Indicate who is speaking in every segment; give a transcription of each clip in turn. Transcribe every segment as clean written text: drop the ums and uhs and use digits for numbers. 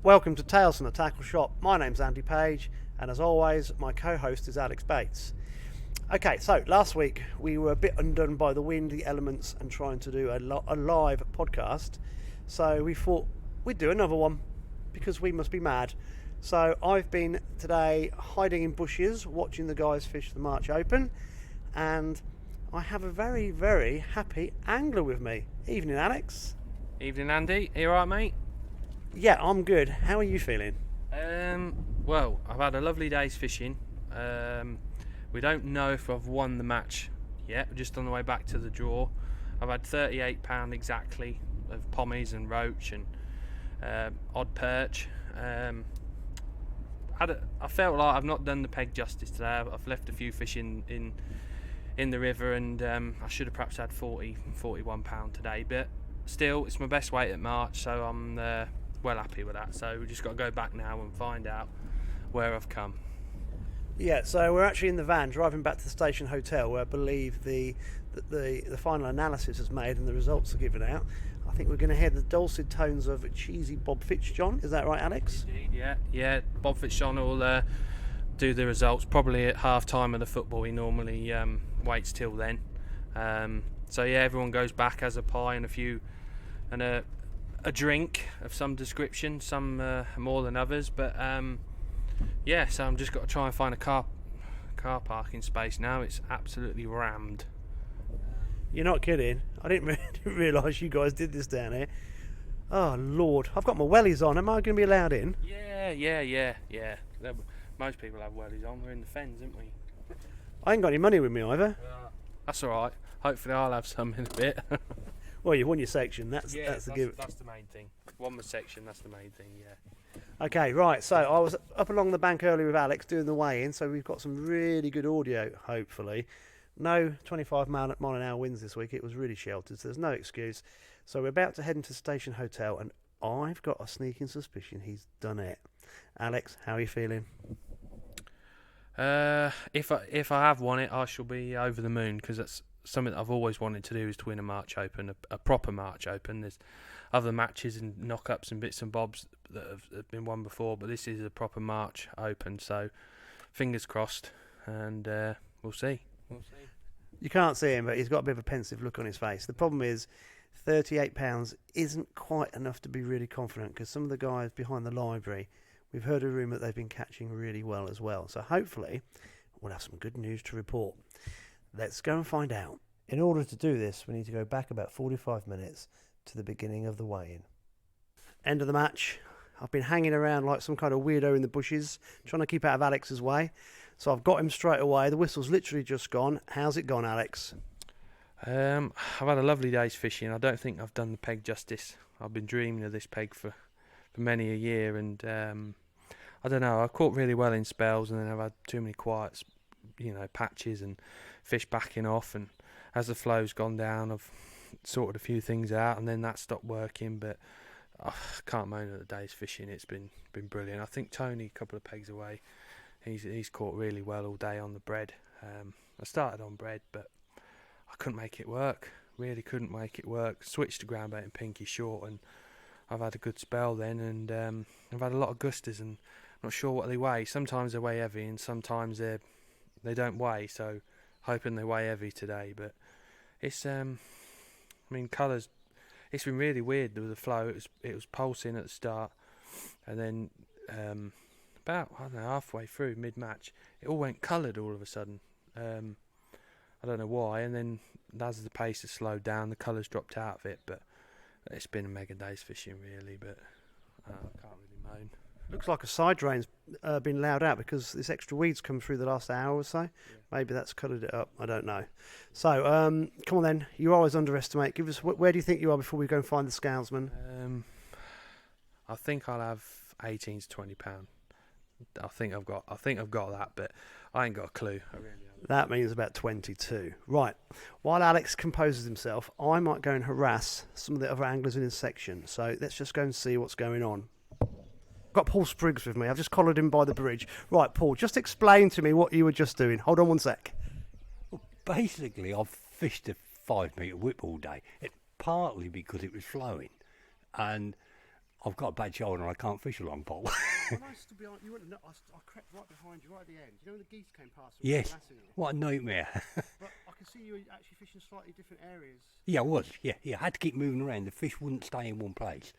Speaker 1: Welcome to Tales from the Tackle Shop. My name's Andy Page, and as always, my co-host is Alex Bates. Okay, so last week we were a bit undone by the wind, the elements, and trying to do a live podcast. So we thought we'd do another one because we must be mad. So I've been today hiding in bushes, watching the guys fish the March Open, and I have a very, very happy angler with me. Evening, Alex.
Speaker 2: Evening, Andy. Are you alright, mate?
Speaker 1: Yeah, I'm good. How are you feeling?
Speaker 2: Well, I've had a lovely day's fishing. We don't know if I've won the match yet. We're just on the way back to the draw. I've had £38 exactly of pommies and roach and odd perch. I felt like I've not done the peg justice today. I've left a few fish in the river, and I should have perhaps had £41 today. But still, it's my best weight at March, so I'm well happy with that. So we've just got to go back now and find out where I've come.
Speaker 1: Yeah, so we're actually in the van driving back to the station hotel, where I believe the final analysis is made and the results are given out. I think we're going to hear the dulcet tones of cheesy Bob Fitzjohn. Is that right, Alex?
Speaker 2: Indeed, yeah. Bob Fitzjohn will do the results probably at half time of the football. He normally waits till then. So yeah, everyone goes back, has a pie and a drink of some description, some more than others, but yeah, so I'm just got to try and find a car parking space now. It's absolutely rammed.
Speaker 1: You're not kidding. I didn't realise you guys did this down here. Oh Lord, I've got my wellies on. Am I going to be allowed in?
Speaker 2: Yeah. Most people have wellies on. We're in the fens, aren't we?
Speaker 1: I ain't got any money with me either.
Speaker 2: That's alright. Hopefully I'll have some in a bit.
Speaker 1: Well, you've won your section. That's the give.
Speaker 2: That's the main thing. Won my section, that's the main thing, yeah.
Speaker 1: Okay, right. So I was up along the bank earlier with Alex doing the weigh-in, so we've got some really good audio, hopefully. No 25 mile an hour winds this week. It was really sheltered, so there's no excuse. So we're about to head into the station hotel, and I've got a sneaking suspicion he's done it. Alex, how are you feeling?
Speaker 2: If I have won it, I shall be over the moon, because that's something that I've always wanted to do, is to win a March Open, a proper March Open. There's other matches and knock-ups and bits and bobs that have been won before, but this is a proper March Open, so fingers crossed, and we'll see.
Speaker 1: You can't see him, but he's got a bit of a pensive look on his face. The problem is £38 isn't quite enough to be really confident, because some of the guys behind the library, we've heard a rumour they've been catching really well as well. So hopefully we'll have some good news to report. Let's go and find out. In order to do this, we need to go back about 45 minutes to the beginning of the weigh-in. End of the match. I've been hanging around like some kind of weirdo in the bushes, trying to keep out of Alex's way. So I've got him straight away. The whistle's literally just gone. How's it gone, Alex?
Speaker 2: I've had a lovely day's fishing. I don't think I've done the peg justice. I've been dreaming of this peg for many a year, and I don't know, I caught really well in spells, and then I've had too many quiet, patches and fish backing off, and as the flow's gone down, I've sorted a few things out, and then that stopped working. But I can't moan at the day's fishing. It's been brilliant. I think Tony, a couple of pegs away, he's caught really well all day on the bread. I started on bread, but I couldn't make it work. Really couldn't make it work. Switched to ground bait and pinky short, and I've had a good spell then, and I've had a lot of gusters, and not sure what they weigh. Sometimes they weigh heavy, and sometimes they don't weigh. So hoping they weigh heavy today. But it's colours. It's been really weird with the flow. It was pulsing at the start, and then about halfway through mid-match, it all went coloured all of a sudden. I don't know why. And then as the pace has slowed down, the colours dropped out of it. But it's been a mega day's fishing, really. But I can't really moan.
Speaker 1: Looks like a side drain's been allowed out because this extra weed's come through the last hour or so. Yeah. Maybe that's coloured it up. I don't know. So, come on then. You always underestimate. Give us where do you think you are before we go and find the scalesman?
Speaker 2: I think I'll have 18 to £20. I think I've got that, but I ain't got a clue. I really haven't.
Speaker 1: That means about 22. Right. While Alex composes himself, I might go and harass some of the other anglers in his section. So let's just go and see what's going on. Got Paul Spriggs with me. I've just collared him by the bridge. Right, Paul, just explain to me what you were just doing. Hold on one sec.
Speaker 3: Well, basically, I've fished a 5 metre whip all day. Partly because it was flowing, and I've got a bad shoulder and I can't fish a long pole.
Speaker 1: When I stood behind, you wouldn't know, I crept right behind you right at the end. You know when the geese came past?
Speaker 3: Yes. What a nightmare.
Speaker 1: But I can see you were actually fishing slightly different areas.
Speaker 3: Yeah, I was. Yeah. I had to keep moving around. The fish wouldn't stay in one place.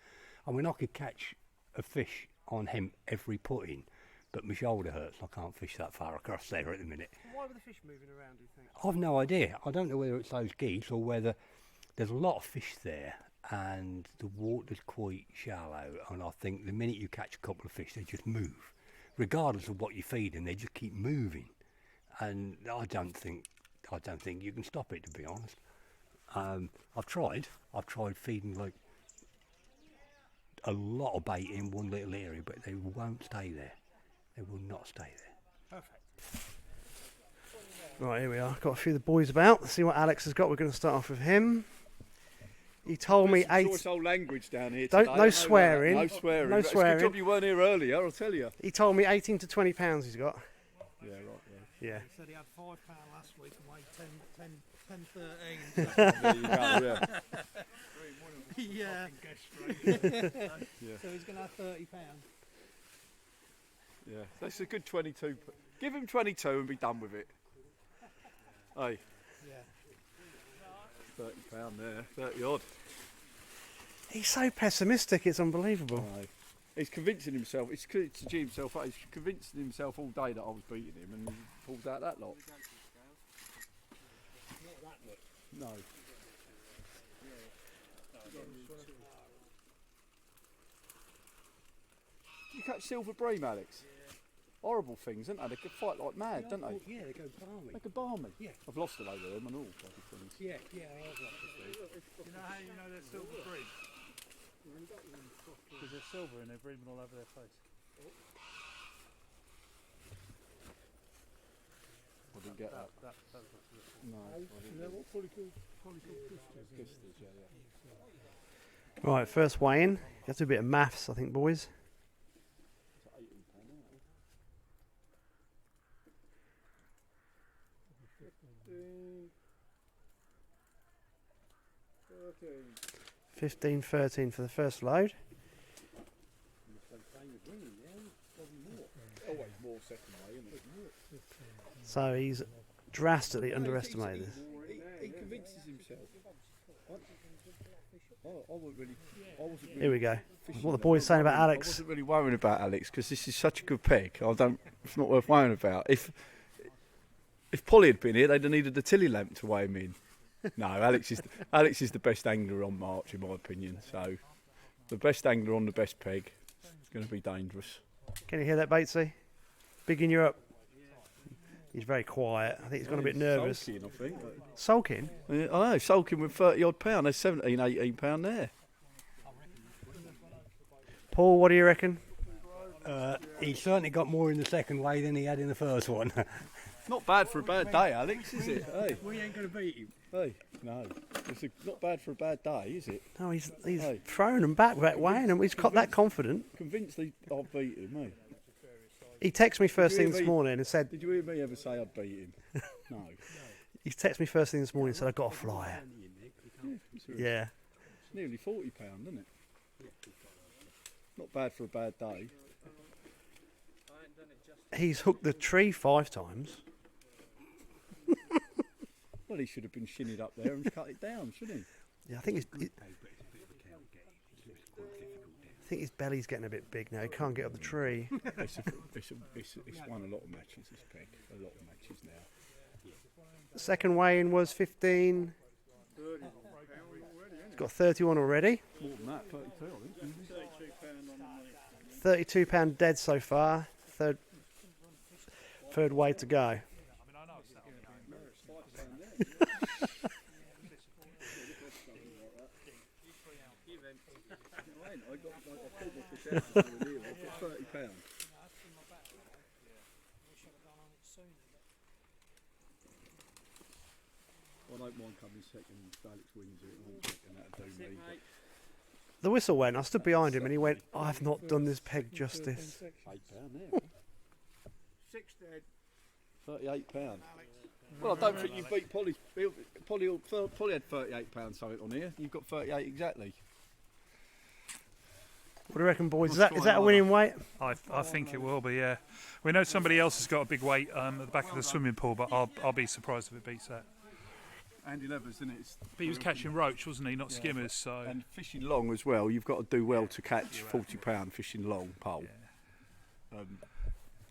Speaker 3: I mean, I could catch a fish on hemp every put-in, but my shoulder hurts. I can't fish that far across there at the minute.
Speaker 1: Why were the fish moving around, do you think?
Speaker 3: I've no idea. I don't know whether it's those geese or whether there's a lot of fish there and the water's quite shallow, and I think the minute you catch a couple of fish, they just move. Regardless of what you feed them, they just keep moving. And I don't think you can stop it, to be honest. I've tried feeding like a lot of bait in one little area, but they won't stay there. They will not stay there.
Speaker 1: Perfect. Right, here we are. Got a few of the boys about. Let's see what Alex has got. We're going to start off with him. He told me
Speaker 4: eight. Choice old language down here.
Speaker 1: Don't,
Speaker 4: today.
Speaker 1: no swearing.
Speaker 4: No swearing.
Speaker 1: No
Speaker 4: It's
Speaker 1: swearing.
Speaker 4: a good job you weren't here earlier, I'll tell you.
Speaker 1: He told me 18 to 20 pounds he's got.
Speaker 4: Yeah, right.
Speaker 1: Yeah.
Speaker 5: He said he had £5 last week and weighed 10, 13.
Speaker 4: There you go.
Speaker 5: Yeah.
Speaker 4: Yeah.
Speaker 5: So he's going to have £30.
Speaker 4: Yeah, that's a good 22. Give him 22 and be done with it. Hey.
Speaker 5: Yeah.
Speaker 4: £30 there, 30 odd.
Speaker 1: He's so pessimistic, it's unbelievable.
Speaker 4: No. He's convincing himself, he's to G himself up, he's convincing himself all day that I was beating him and he pulls out that lot. No. You catch silver bream, Alex? Horrible things, aren't they? They could fight like mad, don't they?
Speaker 3: Yeah, they go balmy.
Speaker 4: They could bar me.
Speaker 3: Yeah.
Speaker 4: I've lost a load of them and all bloody things.
Speaker 3: Yeah, I've lost a few.
Speaker 5: You know how you know they're silver bream? Because they're silver and they're breaming all over their face.
Speaker 4: I didn't get that. No.
Speaker 1: Right, first weigh in. You have to do a bit of maths, I think, boys. $15, $13 for the first load.
Speaker 4: Always more second way, isn't it?
Speaker 1: So he's drastically underestimated this.
Speaker 4: He convinces himself. I wasn't really
Speaker 1: Here we go. What the boys saying about
Speaker 4: I
Speaker 1: Alex.
Speaker 4: wasn't really worrying about Alex because this is such a good peg. It's not worth worrying about. If Polly had been here, they'd have needed a tilly lamp to weigh him in. No, Alex is the best angler on March, in my opinion. So the best angler on the best peg is going to be dangerous.
Speaker 1: Can you hear that, Batesy? Bigging you up. He's very quiet. I think he's gone a bit nervous.
Speaker 4: Sulking, I think.
Speaker 1: Sulking?
Speaker 4: Yeah, I know, sulking with 30 odd pound. There's 17, 18 pound there.
Speaker 1: Paul, what do you reckon?
Speaker 3: He certainly got more in the second weigh than he had in the first one.
Speaker 4: Not bad for a bad day, Alex, is it? Hey,
Speaker 3: We ain't going to beat him.
Speaker 4: hey, no, not bad for a bad day, is it?
Speaker 1: No, he's
Speaker 4: Hey.
Speaker 1: throwing them back, weighing them. He's got that confident.
Speaker 4: Convinced I'll beat him, eh?
Speaker 1: He texted me first
Speaker 4: Did you
Speaker 1: thing
Speaker 4: hear
Speaker 1: this
Speaker 4: me?
Speaker 1: morning and said,
Speaker 4: Did you hear me ever say I'd beat him? No.
Speaker 1: he texted me first thing this morning and said, I've got a flyer. Yeah.
Speaker 4: It's nearly £40, isn't it? Not bad for a bad day.
Speaker 1: He's hooked the tree 5 times.
Speaker 4: Well, he should have been shinned up there and cut it down, shouldn't he?
Speaker 1: Yeah, I think his belly's getting a bit big now. He can't get up the tree.
Speaker 4: It's won a lot of matches, this peg. A lot of matches now.
Speaker 1: The second weigh-in was 15. He's got 31 already.
Speaker 4: More than that, 32, I think.
Speaker 1: £32 dead so far. Third way to go.
Speaker 4: I've got £30. I don't mind coming second. Alex wins it, and that'll do me.
Speaker 1: The whistle went. I stood behind him and he went, I've not done this peg justice.
Speaker 4: £8 there.
Speaker 5: 6 dead.
Speaker 4: £38. Well, I don't think you beat Polly. Polly had £38 something on here. You've got 38 exactly.
Speaker 1: What do you reckon, boys? Is
Speaker 5: Let's
Speaker 1: that
Speaker 5: try
Speaker 1: a
Speaker 5: another.
Speaker 1: winning weight?
Speaker 5: I think it will be. Yeah, we know somebody else has got a big weight at the back of the swimming pool, but I'll be surprised if it beats that.
Speaker 4: Andy Levers, isn't it?
Speaker 5: But he was catching roach, wasn't he? Not skimmers. So
Speaker 4: And fishing long as well. You've got to do well to catch 40-pound fishing long pole.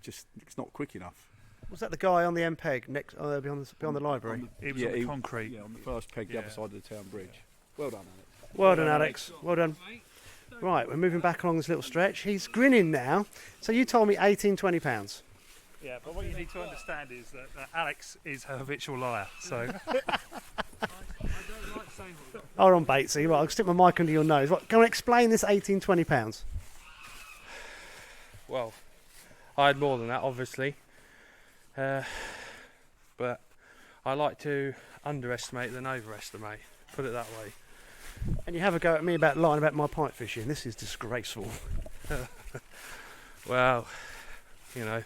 Speaker 4: Just it's not quick enough.
Speaker 1: Was that the guy on the MPEG next beyond the library?
Speaker 5: it was on the concrete.
Speaker 4: Yeah, on the first peg, the other side of the town bridge. Well done, Alex.
Speaker 1: Well done, Alex. Well done. Right, we're moving back along this little stretch. He's grinning now. So you told me 18, 20 pounds.
Speaker 5: Yeah, but what you need to understand is that Alex is a habitual liar. So
Speaker 1: Hold on, Batesy. Right, I'll stick my mic under your nose. Right, can I explain this 18, 20 pounds?
Speaker 2: Well, I had more than that, obviously. But I like to underestimate than overestimate. Put it that way.
Speaker 1: And you have a go at me about lying about my pike fishing. This is disgraceful.
Speaker 2: Well, you know,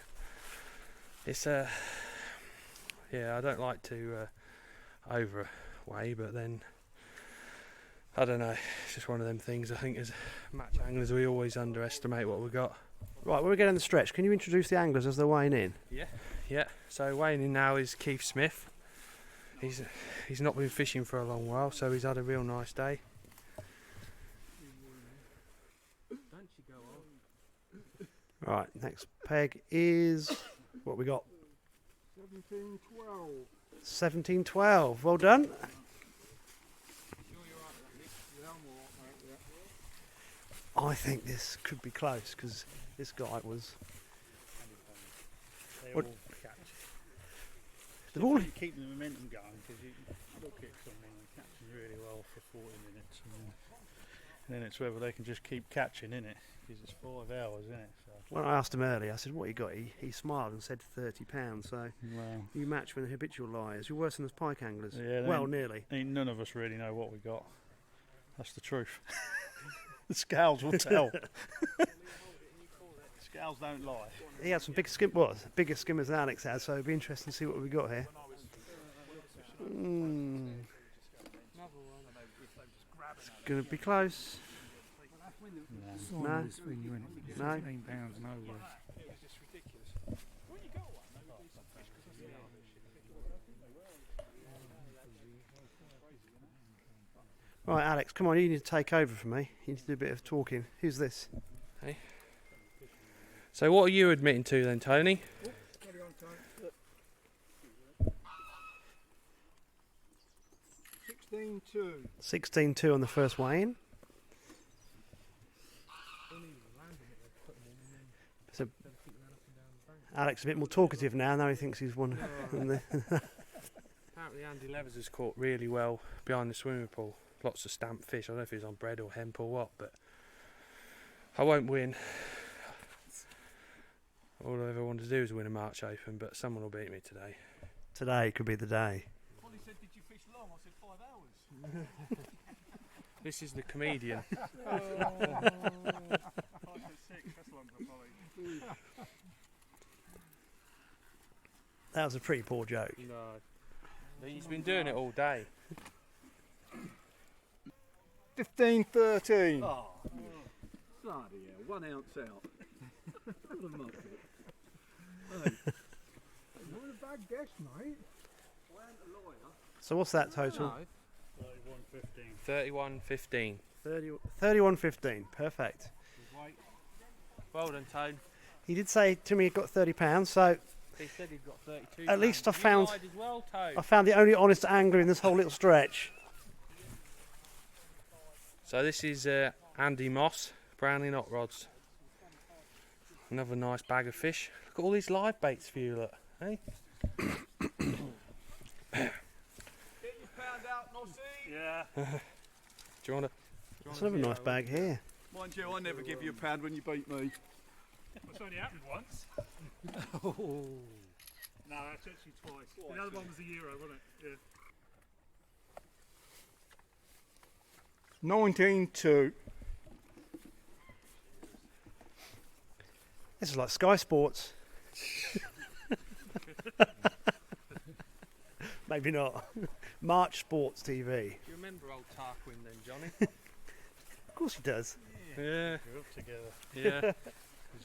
Speaker 2: it's yeah, I don't like to overweigh, but then I don't know. It's just one of them things. I think as match anglers, we always underestimate what we got.
Speaker 1: Right, when we get on the stretch, can you introduce the anglers as they're weighing in?
Speaker 2: Yeah. So weighing in now is Keith Smith. He's not been fishing for a long while, so he's had a real nice day.
Speaker 1: Right, next peg is what we got.
Speaker 3: 1712.
Speaker 1: 1712. Well done. I think this could be close because this guy was. What- They've all.
Speaker 6: Keep the momentum going because you look at someone and catching really well for 40 minutes and then it's whether they can just keep catching in it because it's 5 hours in it. So.
Speaker 1: When I asked him earlier, I said, "What you got?" He smiled and said £30. So
Speaker 6: Well,
Speaker 1: you match with the habitual liars. You're worse than the pike anglers.
Speaker 6: Yeah,
Speaker 1: well, nearly.
Speaker 6: none of us really know what we got. That's the truth. The scales will tell. Scales don't lie.
Speaker 1: He had some big bigger skimmers than Alex had, so it'd be interesting to see what we got here. It's going to be close. No. No.
Speaker 6: £16 and over.
Speaker 1: Right, Alex, come on, you need to take over for me. You need to do a bit of talking. Who's this?
Speaker 2: So what are you admitting to then, Tony?
Speaker 3: 16-2.
Speaker 1: 16-2 on the first weigh-in. So Alex a bit more talkative now he thinks he's won.
Speaker 2: Apparently Andy Levers has caught really well behind the swimming pool. Lots of stamped fish. I don't know if he's on bread or hemp or what, but I won't win. All I ever want to do is win a March Open, but someone will beat me today.
Speaker 1: Today could be the day.
Speaker 5: Polly said, "Did you fish long?" I said, 5 hours.
Speaker 2: This is the comedian.
Speaker 5: 5 to 6. That's long for Polly.
Speaker 1: That was a pretty poor joke.
Speaker 2: No. He's been doing it all day.
Speaker 3: 15-13.
Speaker 4: Oh, bloody hell, 1 ounce out. What a muppet.
Speaker 5: Not a bad guess, mate.
Speaker 1: So what's that total?
Speaker 6: 31-15.
Speaker 1: 31.15. Perfect.
Speaker 2: Well done, Tone.
Speaker 1: He did say to me he got £30, so
Speaker 2: He said he'd got 32.
Speaker 1: At least I
Speaker 2: You
Speaker 1: found-
Speaker 2: lied as well, Tone.
Speaker 1: I found the only honest angler in this whole little stretch.
Speaker 2: So this is Andy Moss, Brownlee knot rods. Another nice bag of fish. Look at all these live baits for you, look. Hey?
Speaker 4: Get your pound out, Nossie.
Speaker 5: Yeah.
Speaker 2: Do you want to?
Speaker 1: That's another nice bag here.
Speaker 4: Mind you, I never give you a pound when you beat me.
Speaker 5: That's only happened once. No, that's actually twice. The other one was a euro, wasn't it? Yeah.
Speaker 3: 19-2.
Speaker 1: This is like Sky Sports. Maybe not. March Sports TV.
Speaker 2: Do you remember old Tarquin then, Johnny?
Speaker 1: Of course he does.
Speaker 4: Yeah,
Speaker 2: Yeah.
Speaker 6: Grew up together.
Speaker 2: Yeah.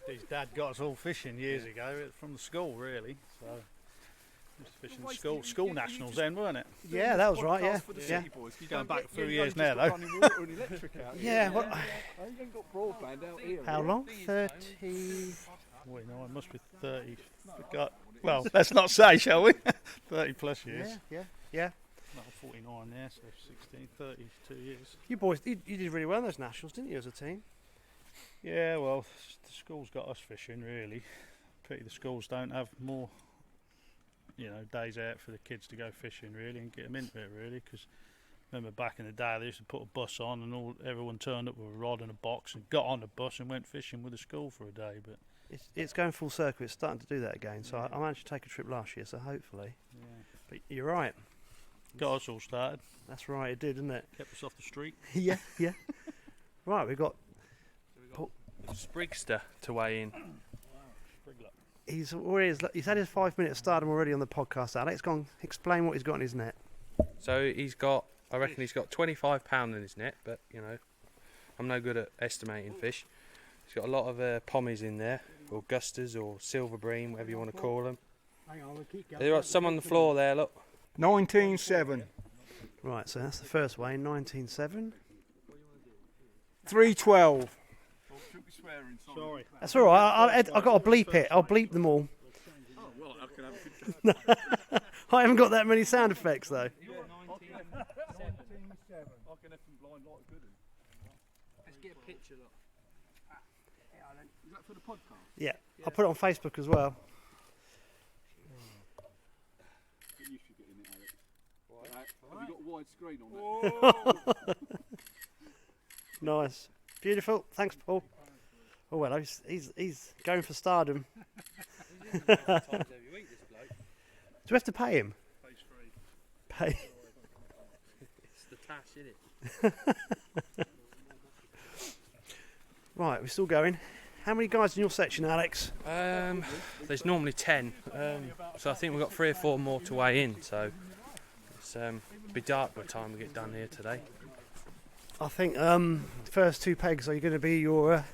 Speaker 6: His dad got us all fishing years ago from the school, really. So used to fish in the school nationals then, weren't it?
Speaker 1: Yeah, that was right. Yeah,
Speaker 4: For the
Speaker 1: yeah.
Speaker 4: city boys. You
Speaker 6: Going
Speaker 4: don't
Speaker 6: back
Speaker 4: get-
Speaker 6: a few
Speaker 4: you
Speaker 6: years
Speaker 4: ain't
Speaker 6: now,
Speaker 4: just
Speaker 6: though.
Speaker 4: got running water and electric out here.
Speaker 1: Yeah. Well,
Speaker 4: You ain't got broadband out here.
Speaker 1: how long? 30.
Speaker 6: Wait, no, it must be 30. Well, let's not say, shall we? 30 plus years.
Speaker 1: Yeah.
Speaker 6: Well, 49 there, so 16, 32 years.
Speaker 1: You boys, you did really well in those nationals, didn't you, as a team?
Speaker 6: Yeah, well, the school's got us fishing, really. Pity the schools don't have more, days out for the kids to go fishing, really, and get them into it, really. Because remember back in the day, they used to put a bus on, and everyone turned up with a rod and a box and got on the bus and went fishing with the school for a day. But
Speaker 1: It's going full circle. It's starting to do that again. So I managed to take a trip last year. So hopefully,
Speaker 6: yeah,
Speaker 1: but you're right.
Speaker 6: got us all started,
Speaker 1: That's right. It did, didn't it?
Speaker 6: kept us off the street.
Speaker 1: Yeah. Right. We've got.
Speaker 2: Sprigster to weigh in.
Speaker 1: He's had his 5 minute stardom already on the podcast. Alex, go on, explain what he's got in his net.
Speaker 2: So I reckon he's got 25 pound in his net, but I'm no good at estimating fish. He's got a lot of pommies in there, or gusters, or silver bream, whatever you want to call them. There are some on the floor there, look.
Speaker 3: 19.7.
Speaker 1: Right. So that's the first weigh, 19.7.
Speaker 3: 312.
Speaker 6: Sorry.
Speaker 1: That's all right. I've got to bleep it. I'll bleep them all.
Speaker 4: Oh, well, I can have a good
Speaker 1: I haven't got that many sound effects though.
Speaker 4: I can have them blind like good.
Speaker 2: Let's get a picture, look.
Speaker 4: Is that for the podcast?
Speaker 1: Yeah. I'll put it on Facebook as well.
Speaker 4: Get used to getting it, Alex. Have you got a wide screen on that?
Speaker 1: Nice. Beautiful. Thanks, Paul. Oh well, he's going for stardom. Do we have to pay him? Pay.
Speaker 2: It's the tash, innit?
Speaker 1: Right, we're still going. How many guys in your section, Alex?
Speaker 2: There's normally 10, so I think we've got 3 or 4 more to weigh in. So it's be dark by the time we get done here today.
Speaker 1: I think first 2 pegs are going to be your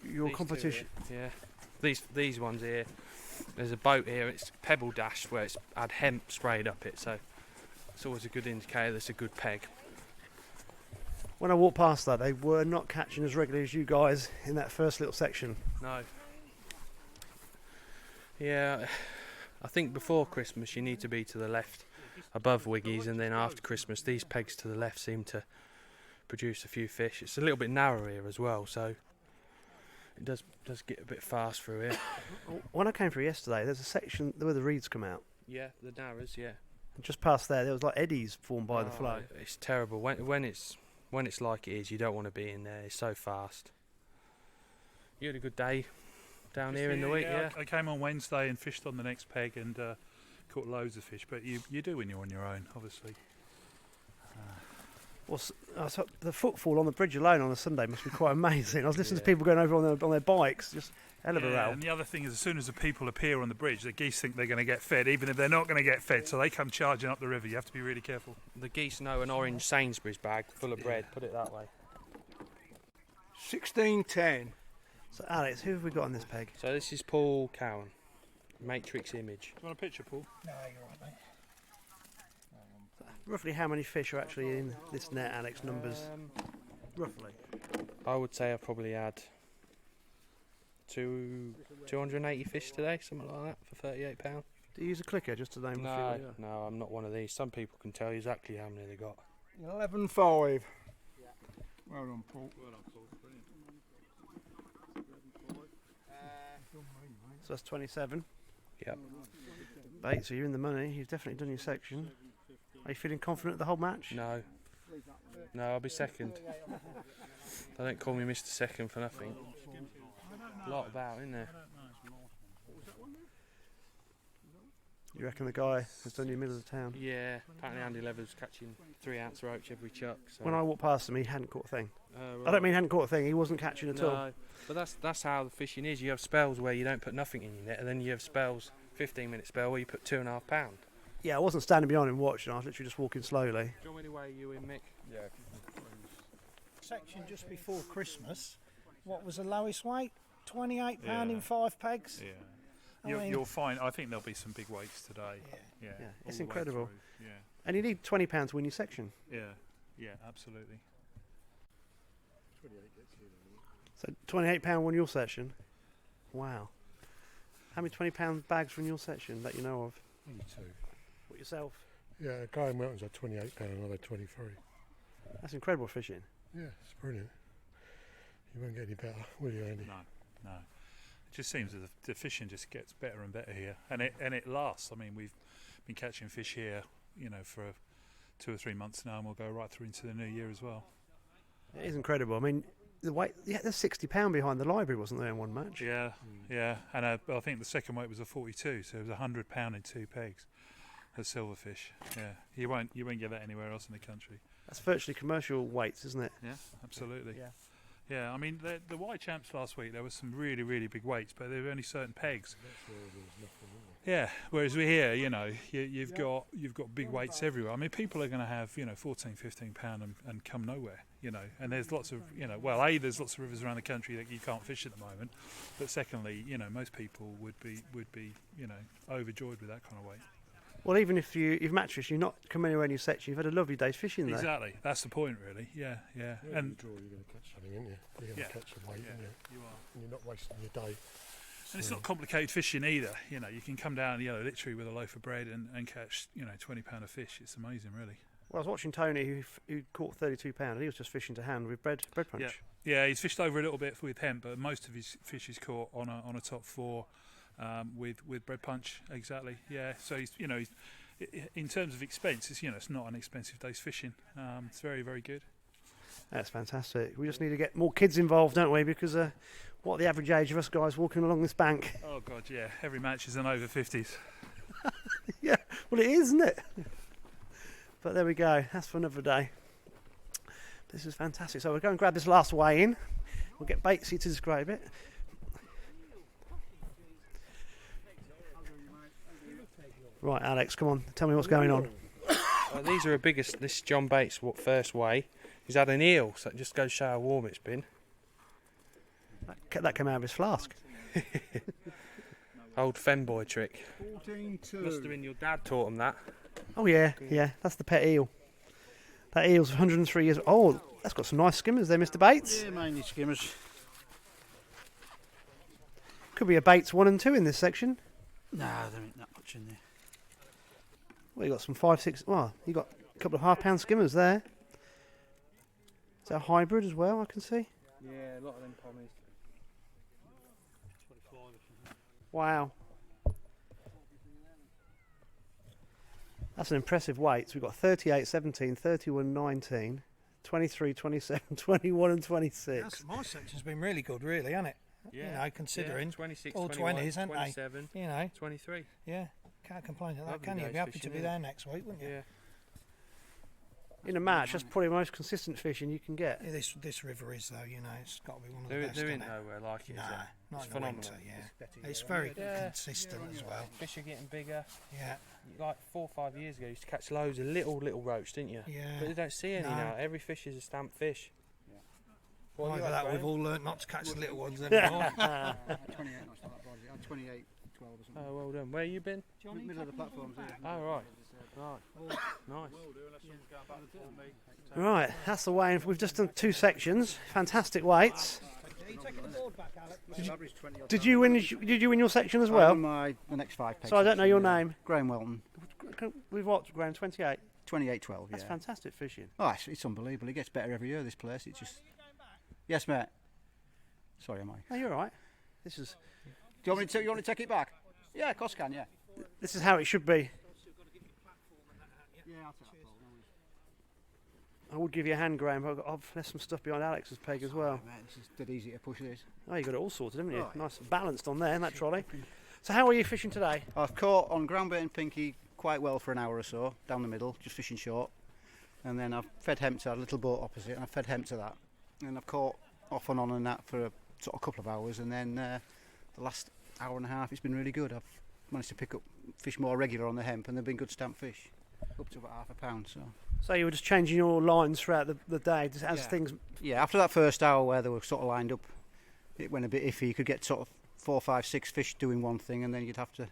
Speaker 2: These two
Speaker 1: competition.
Speaker 2: here, yeah. These ones here. There's a boat here. It's pebble dashed where it's had hemp sprayed up it, so it's always a good indicator that's a good peg.
Speaker 1: When I walked past that, they were not catching as regularly as you guys in that first little section.
Speaker 2: No. Yeah, I think before Christmas you need to be to the left above Wiggies, and then after Christmas these pegs to the left seem to produce a few fish. It's a little bit narrower here as well, so it does get a bit fast through here.
Speaker 1: When I came through yesterday, there's a section where the reeds come out.
Speaker 2: Yeah, the narrows, yeah.
Speaker 1: And just past there was like eddies formed by the flow.
Speaker 2: It's terrible. When it's like it is, you don't want to be in there. It's so fast. You had a good day down here in the week, yeah?
Speaker 5: I came on Wednesday and fished on the next peg and caught loads of fish, but you do when you're on your own, obviously.
Speaker 1: Well, so the footfall on the bridge alone on a Sunday must be quite amazing. I was listening to people going over on their bikes, just hell of a row.
Speaker 5: And the other thing is, as soon as the people appear on the bridge, the geese think they're going to get fed, even if they're not going to get fed, so they come charging up the river. You have to be really careful.
Speaker 2: The geese know an orange Sainsbury's bag full of bread, put it that way.
Speaker 3: 16.10.
Speaker 1: So, Alex, who have we got on this peg?
Speaker 2: So this is Paul Cowan, Matrix Image.
Speaker 5: Do you want a picture, Paul?
Speaker 1: Roughly how many fish are actually in this net, Alex? Numbers? Roughly.
Speaker 2: I would say I've probably had 280 fish today, something like that, for £38.
Speaker 1: Do you use a clicker just to name a few?
Speaker 2: No, I'm not one of these. Some people can tell you exactly how many they got.
Speaker 3: 11.5. Well done, Paul.
Speaker 1: So that's 27.
Speaker 2: Yep.
Speaker 1: Bait, so you're in the money. You've definitely done your section. Are you feeling confident the whole match?
Speaker 2: No, I'll be second. They don't call me Mr. Second for nothing. A lot about, isn't there?
Speaker 1: You reckon the guy has done your middle of the town?
Speaker 2: Yeah, apparently Andy Lever's catching 3 ounce roach every chuck. So.
Speaker 1: When I walked past him, he hadn't caught a thing.
Speaker 2: Right.
Speaker 1: I don't mean he hadn't caught a thing, he wasn't catching at all.
Speaker 2: No, but that's how the fishing is. You have spells where you don't put nothing in your net, and then you have spells, 15-minute spell, where you put 2.5 pound.
Speaker 1: Yeah, I wasn't standing behind him watching, I was literally just walking slowly.
Speaker 2: Do you want me to weigh you in, Mick?
Speaker 3: Yeah.
Speaker 7: section just before Christmas. What was the lowest weight? £28
Speaker 5: Yeah.
Speaker 7: in 5 pegs.
Speaker 5: Yeah.
Speaker 7: I mean-
Speaker 5: You'll find. I think there'll be some big weights today. Yeah.
Speaker 1: Yeah,
Speaker 5: all
Speaker 1: it's
Speaker 5: the way
Speaker 1: incredible.
Speaker 5: through.
Speaker 1: And you need £20 to win your section.
Speaker 5: Yeah. Yeah. Absolutely.
Speaker 1: So £28 won your section. Wow. How many £20 bags were in your section that you know of?
Speaker 8: Only 2.
Speaker 1: What yourself?
Speaker 8: Yeah, Graham Welton's had £28 and I've had 23.
Speaker 1: That's incredible fishing.
Speaker 8: Yeah, it's brilliant. You won't get any better, will you, Andy?
Speaker 5: No. It just seems that the fishing just gets better and better here, and it lasts. I mean, we've been catching fish here, for 2 or 3 months now, and we'll go right through into the new year as well.
Speaker 1: It is incredible. I mean, the weight. Yeah, there's £60 behind the library, wasn't there, in one match?
Speaker 5: Yeah, and I think the second weight was a 42, so it was £100 in 2 pegs. A silverfish. Yeah, you won't get that anywhere else in the country.
Speaker 1: That's virtually commercial weights, isn't it?
Speaker 5: Yeah, absolutely.
Speaker 1: Yeah.
Speaker 5: Yeah, I mean the white champs last week, there was some really, really big weights, but there were only certain pegs. Yeah, whereas we're here, you've got big weights everywhere. I mean, people are going to have 14, 15 pound and come nowhere, And there's lots of there's lots of rivers around the country that you can't fish at the moment, but secondly, most people would be overjoyed with that kind of weight.
Speaker 1: Well, even if you've match fished, you're not come anywhere in your section, you've had a lovely day's fishing there.
Speaker 5: Exactly, that's the point, really. Yeah.
Speaker 8: And draw, you're going to catch something, aren't you? You're going to catch a weight, aren't you?
Speaker 5: You are.
Speaker 8: And you're not wasting your day.
Speaker 5: And it's not complicated fishing either. You can come down, literally with a loaf of bread and catch, £20 of fish. It's amazing, really.
Speaker 1: Well, I was watching Tony, who caught £32, and he was just fishing to hand with bread punch.
Speaker 5: Yeah, he's fished over a little bit with hemp, but most of his fish is caught on a top 4 with bread punch. Exactly. Yeah. So he's in terms of expense, it's not an expensive day's fishing. It's very, very good.
Speaker 1: That's fantastic. We just need to get more kids involved, don't we? Because what the average age of us guys walking along this bank?
Speaker 5: Oh God, yeah. Every match is an over 50s.
Speaker 1: Yeah, well it is, isn't it? But there we go. That's for another day. This is fantastic. So we'll go and grab this last weigh in. We'll get Batesy to describe it. Right, Alex, come on. Tell me what's going on.
Speaker 2: These are this is John Bates' first weigh. He's had an eel, so it just goes to show how warm it's been.
Speaker 1: That came out of his flask.
Speaker 2: Old femboy trick.
Speaker 3: 14-2.
Speaker 2: Must have been your dad taught him that.
Speaker 1: Oh yeah. That's the pet eel. That eel's 103 years. Oh, that's got some nice skimmers there, Mr. Bates.
Speaker 3: Yeah, mainly skimmers.
Speaker 1: Could be a Bates 1 and 2 in this section.
Speaker 3: No, there ain't that much in there.
Speaker 1: Well, you got some 5, 6. Well, you got a couple of £1/2 skimmers there. Is that a hybrid as well? I can see.
Speaker 2: Yeah, a lot of them pommies.
Speaker 1: Wow. That's an impressive weight. So we've got 38, 17, 31, 19, 23, 27, 21 and 26.
Speaker 7: My section's been really good, really, hasn't it?
Speaker 2: Yeah.
Speaker 7: Considering
Speaker 2: 26,
Speaker 7: all
Speaker 2: 21,
Speaker 7: 20s, haven't
Speaker 2: 27,
Speaker 7: they?
Speaker 2: 23.
Speaker 7: Yeah, can't complain at that,
Speaker 2: Lovely
Speaker 7: can you?
Speaker 2: days
Speaker 7: Be happy to
Speaker 2: fishing,
Speaker 7: be
Speaker 2: yeah.
Speaker 7: there next week, wouldn't you?
Speaker 2: Yeah.
Speaker 1: In a match, that's probably the most consistent fishing you can get.
Speaker 7: Yeah, this river is though, it's got to be one of the
Speaker 2: There
Speaker 7: best.
Speaker 2: ain't
Speaker 7: isn't it?
Speaker 2: nowhere like it, is
Speaker 7: Nah,
Speaker 2: there?
Speaker 7: not
Speaker 2: It's
Speaker 7: in
Speaker 2: phenomenal.
Speaker 7: the winter. Yeah, it's very consistent as well.
Speaker 2: Fish are getting bigger.
Speaker 7: Yeah,
Speaker 2: Like 4 or 5 years ago, you used to catch loads of little roach, didn't you?
Speaker 7: yeah.
Speaker 2: But you don't see any
Speaker 7: No.
Speaker 2: now. Every fish is a stamped fish. What
Speaker 7: Either
Speaker 2: you had,
Speaker 7: that, we've
Speaker 2: Graham?
Speaker 7: all learnt not to catch the little ones anymore.
Speaker 9: 28, not that bad. I'm 28, 12 or something.
Speaker 2: Oh, well done. Where you been?
Speaker 9: Middle of the platforms here.
Speaker 2: Oh, right. Right. Nice.
Speaker 1: Right, that's the weigh-in. We've just done 2 sections. Fantastic weights.
Speaker 9: Are you taking the board back, Alex? Average 20
Speaker 1: Did you win your section as well?
Speaker 9: The next 5 pegs.
Speaker 1: So I don't know your name.
Speaker 9: Graham Welton.
Speaker 1: We've what, Graham? 28.
Speaker 9: 28-12,
Speaker 1: That's
Speaker 9: yeah.
Speaker 1: fantastic fishing.
Speaker 9: Oh, it's unbelievable. It gets better every year, this place. It's just... Yes, mate. Sorry, am I?
Speaker 1: No, you're all right. This is
Speaker 9: Do you want me to take it back? Yeah, of course I can, yeah.
Speaker 1: this is how it should be.
Speaker 9: Yeah, I'll take that.
Speaker 1: I would give you a hand, Graham, but I've left some stuff behind Alex's peg as well.
Speaker 9: Mate, this is dead easy to push this.
Speaker 1: Oh, you got it all sorted, haven't you?
Speaker 9: Right.
Speaker 1: Nice and balanced on there in that trolley. So how are you fishing today?
Speaker 9: I've caught on groundbait and pinky quite well for an hour or so, down the middle, just fishing short. And then I've fed hemp to a little boat opposite, and I've fed hemp to that. And I've caught off and on and that for a couple of hours, and then the last hour and a half it's been really good. I've managed to pick up fish more regular on the hemp, and they've been good stamp fish, up to about £1/2. So
Speaker 1: So you were just changing your lines throughout the day just as
Speaker 9: Yeah.
Speaker 1: things.
Speaker 9: Yeah, after that first hour where they were sort of lined up, it went a bit iffy. You could get sort of 4, 5, 6 fish doing one thing, and then you'd have to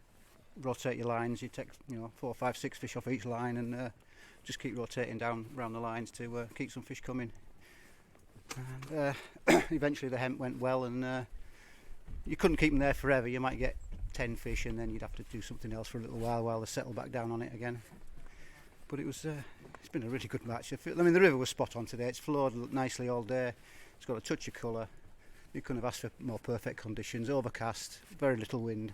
Speaker 9: rotate your lines. You'd take 4, 5, 6 fish off each line, and just keep rotating down around the lines to keep some fish coming. And eventually the hemp went well, and you couldn't keep them there forever. You might get 10 fish, and then you'd have to do something else for a little while they settle back down on it again. But it's been a really good match. The river was spot on today. It's flowed nicely all day. It's got a touch of colour. You couldn't have asked for more perfect conditions. Overcast, very little wind.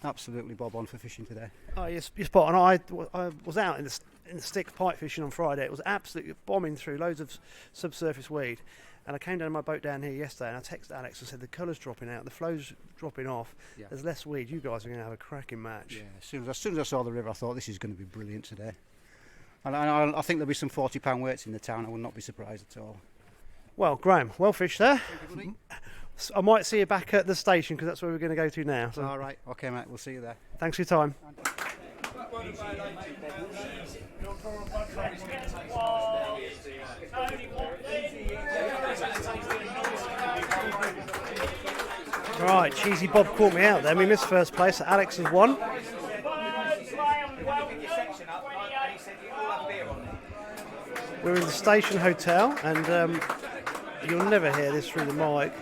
Speaker 9: Absolutely bob on for fishing today.
Speaker 1: Oh, you're spot on. I was out in the sticks pipe fishing on Friday. It was absolutely bombing through loads of subsurface weed. And I came down in my boat down here yesterday, and I texted Alex and said the colour's dropping out, the flow's dropping off.
Speaker 9: Yeah.
Speaker 1: There's less weed. You guys are going to have a cracking match.
Speaker 9: Yeah, as soon as I saw the river, I thought this is going to be brilliant today. And I think there'll be some 40-pound weights in the town. I would not be surprised at all.
Speaker 1: Well, Graham, well fished there.
Speaker 9: Thank you, buddy.
Speaker 1: I might see you back at the station because that's where we're going to go to now. So
Speaker 9: All right, okay, mate. We'll see you there.
Speaker 1: thanks for your time. Right, Cheesy Bob caught me out there. We missed first place. Alex has won. We're in the Station Hotel, and you'll never hear this through the mic.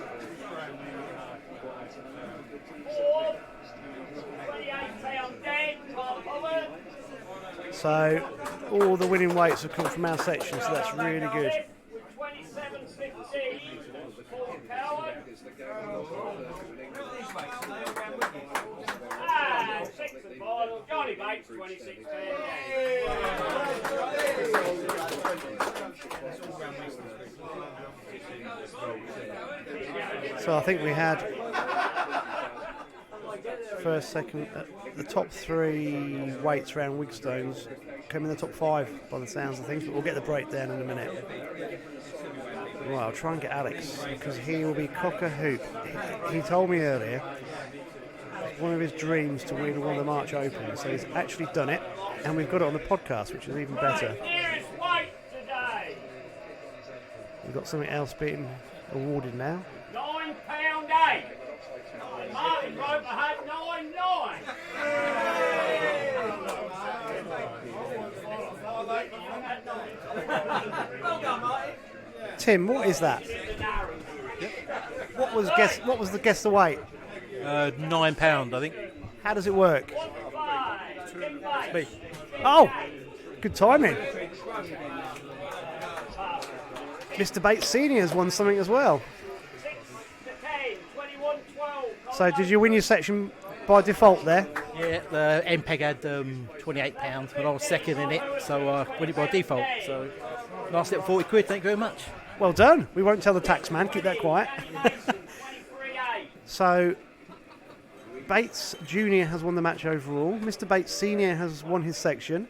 Speaker 1: So all the winning weights have come from our section, so that's really good. So I think we had first, second, the top 3 weights around Wigstones come in the top 5 by the sounds of things, but we'll get the breakdown in a minute. Well, I'll try and get Alex because he will be cock-a-hoop. He told me earlier it's one of his dreams to win one of the March Opens, so he's actually done it, and we've got it on the podcast, which is even better. We've got something else being awarded now.
Speaker 10: £9.8. Martin Roper had 9.9. Well done, Martin.
Speaker 1: Tim, what is that? What was the guess the weight?
Speaker 11: £9, I think.
Speaker 1: How does it work?
Speaker 11: It's me.
Speaker 1: Oh, good timing. Mr. Bates Senior has won something as well. So did you win your section by default there?
Speaker 11: Yeah, the MPEG had £28, but I was second in it, so I won it by default. So nice little 40 quid, thank you very much.
Speaker 1: Well done. We won't tell the tax man, keep that quiet. So Bates Junior has won the match overall. Mr. Bates Senior has won his section.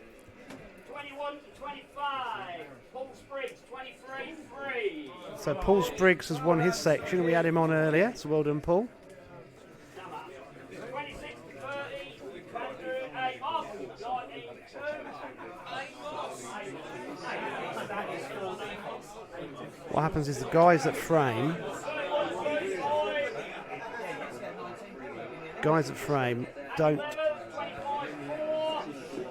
Speaker 10: 21 to 25. Paul Spriggs, 23-3.
Speaker 1: So Paul Spriggs has won his section. We had him on earlier, so well done, Paul.
Speaker 10: 26 to 30. Andrew A. Markle, 92.
Speaker 1: What happens is the guys that frame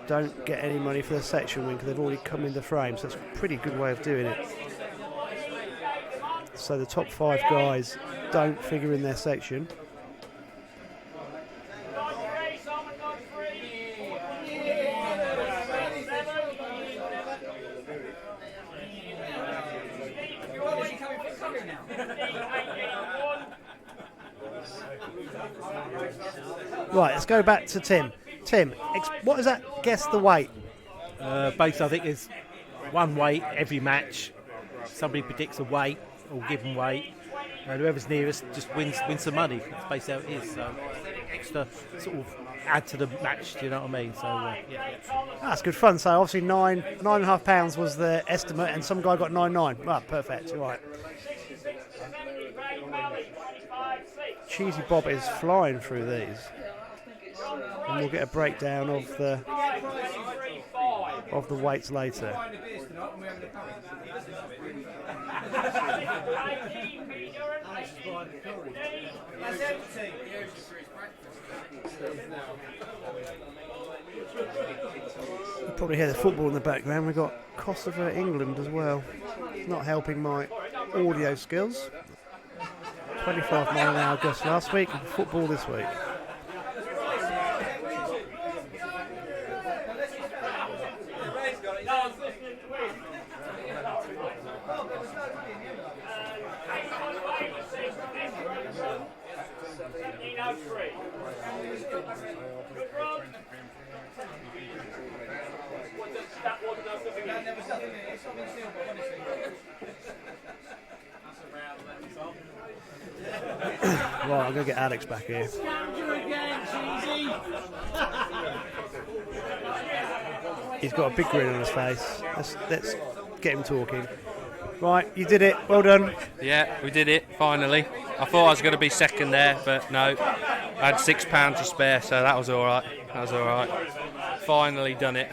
Speaker 1: don't get any money for their section win because they've already come in the frame, so it's a pretty good way of doing it. So the top 5 guys don't figure in their section. Right, let's go back to Tim. Tim, what is that? Guess the weight.
Speaker 11: Basically, I think there's one weight every match. Somebody predicts a weight or given weight, and whoever's nearest just wins some money. That's basically how it is. So extra sort of add to the match. Do you know what I mean? So yeah.
Speaker 1: That's good fun. So obviously £9.5 was the estimate, and some guy got 9.9. Well, perfect. All right. Cheesy Bob is flying through these, and we'll get a breakdown of the weights later. You probably hear the football in the background. We've got Kosovo, England as well. It's not helping my audio skills. 25 mile an hour gust last week and football this week. Right, I'm going to get Alex back here. He's got a big grin on his face. Let's get him talking. Right, you did it. Well done.
Speaker 2: Yeah, we did it, finally. I thought I was going to be second there, but no. I had £6 to spare, so that was all right. Finally done it.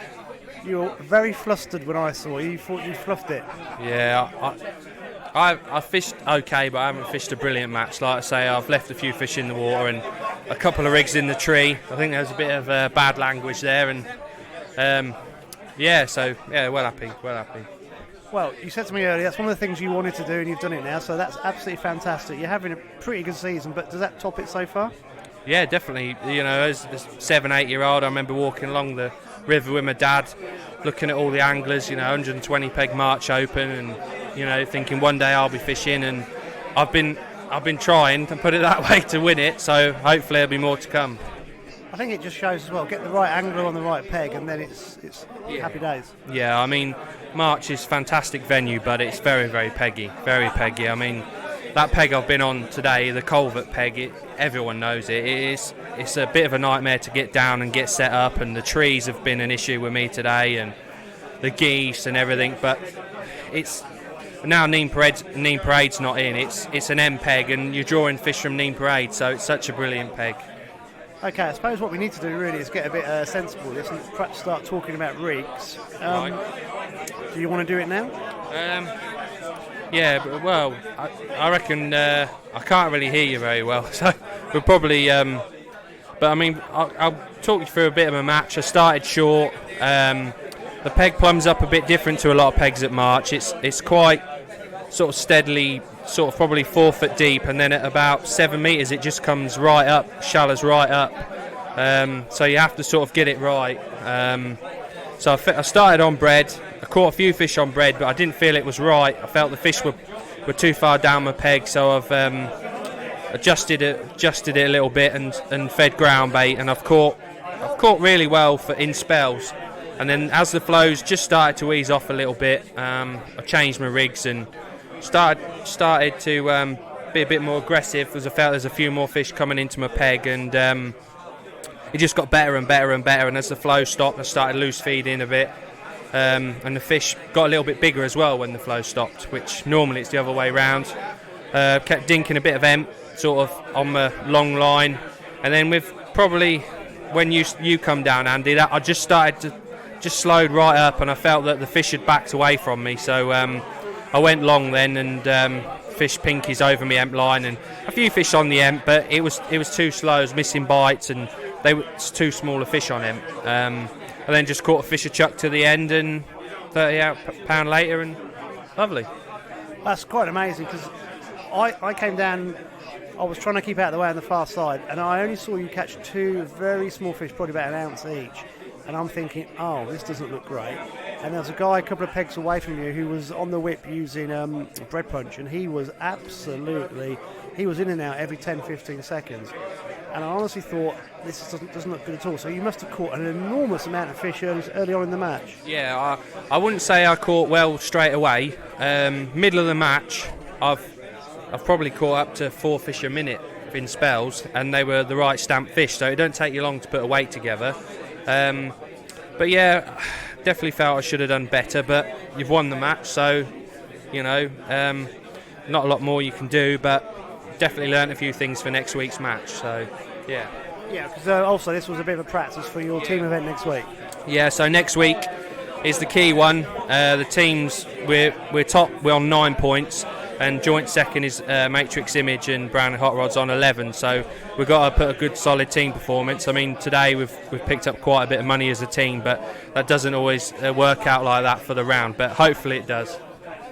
Speaker 1: You were very flustered when I saw you. You thought you fluffed it.
Speaker 2: Yeah, I fished okay, but I haven't fished a brilliant match. Like I say, I've left a few fish in the water and a couple of rigs in the tree. I think there was a bit of bad language there, and well happy.
Speaker 1: Well, you said to me earlier that's one of the things you wanted to do, and you've done it now. So that's absolutely fantastic. You're having a pretty good season, but does that top it so far?
Speaker 2: Yeah, definitely. You know, as a 7-8-year-old, I remember walking along the river with my dad, looking at all the anglers. 120 peg March Open, and thinking one day I'll be fishing, and I've been trying to put it that way to win it, so hopefully there'll be more to come.
Speaker 1: I think it just shows as well, get the right angler on the right peg, and then it's happy days.
Speaker 2: Yeah, I mean, March is a fantastic venue, but it's very, very peggy, I mean, that peg I've been on today, the culvert peg, everyone knows it. It's a bit of a nightmare to get down and get set up, and the trees have been an issue with me today, and the geese and everything, but it's now Nene Parade's not in. It's an M peg, and you're drawing fish from Nene Parade, so it's such a brilliant peg.
Speaker 1: Okay, I suppose what we need to do really is get a bit sensible with this and perhaps start talking about rigs.
Speaker 2: Right.
Speaker 1: Do you want to do it now?
Speaker 2: Yeah, well, I reckon I can't really hear you very well, so we'll probably... but I mean, I'll talk you through a bit of a match. I started short. The peg plumbs up a bit different to a lot of pegs at March. It's quite sort of steadily, sort of probably 4 foot deep, and then at about 7 metres it just comes right up, shallows right up. So you have to sort of get it right. So I started on bread. I caught a few fish on bread, but I didn't feel it was right. I felt the fish were too far down my peg, so I've adjusted it a little bit and fed ground bait, and I've caught really well in spells. And then as the flows just started to ease off a little bit, I changed my rigs and started to be a bit more aggressive, because I felt there's a few more fish coming into my peg, and it just got better and better and better. And as the flow stopped, I started loose feeding a bit, and the fish got a little bit bigger as well when the flow stopped, which normally it's the other way round. Kept dinking a bit of emp sort of on my long line, and then with probably when you come down, Andy, that I just slowed right up, and I felt that the fish had backed away from me, so I went long then and fished pinkies over my emp line, and a few fish on the emp, but it was too slow. I was missing bites, and they were too small a fish on emp. I then just caught a fisher chuck to the end, and 30 pound later, and lovely.
Speaker 1: That's quite amazing, because I came down. I was trying to keep out of the way on the far side, and I only saw you catch 2 very small fish, probably about an ounce each. And I'm thinking, oh, this doesn't look great. And there was a guy a couple of pegs away from you who was on the whip using bread punch, and he was in and out every 10-15 seconds. And I honestly thought, this doesn't look good at all. So you must have caught an enormous amount of fish early on in the match.
Speaker 2: Yeah, I wouldn't say I caught well straight away. Middle of the match, I've probably caught up to 4 fish a minute in spells, and they were the right stamp fish, so it don't take you long to put a weight together. But yeah, definitely felt I should have done better, but you've won the match, so not a lot more you can do, but definitely learnt a few things for next week's match, so yeah.
Speaker 1: Yeah, because also this was a bit of a practice for your team event next week.
Speaker 2: Yeah, so next week is the key one. The teams, we're top, we're on 9 points, and joint second is Matrix Image and Brown and Hot Rods on 11. So we've got to put a good solid team performance. I mean, today we've picked up quite a bit of money as a team, but that doesn't always work out like that for the round. But hopefully it does.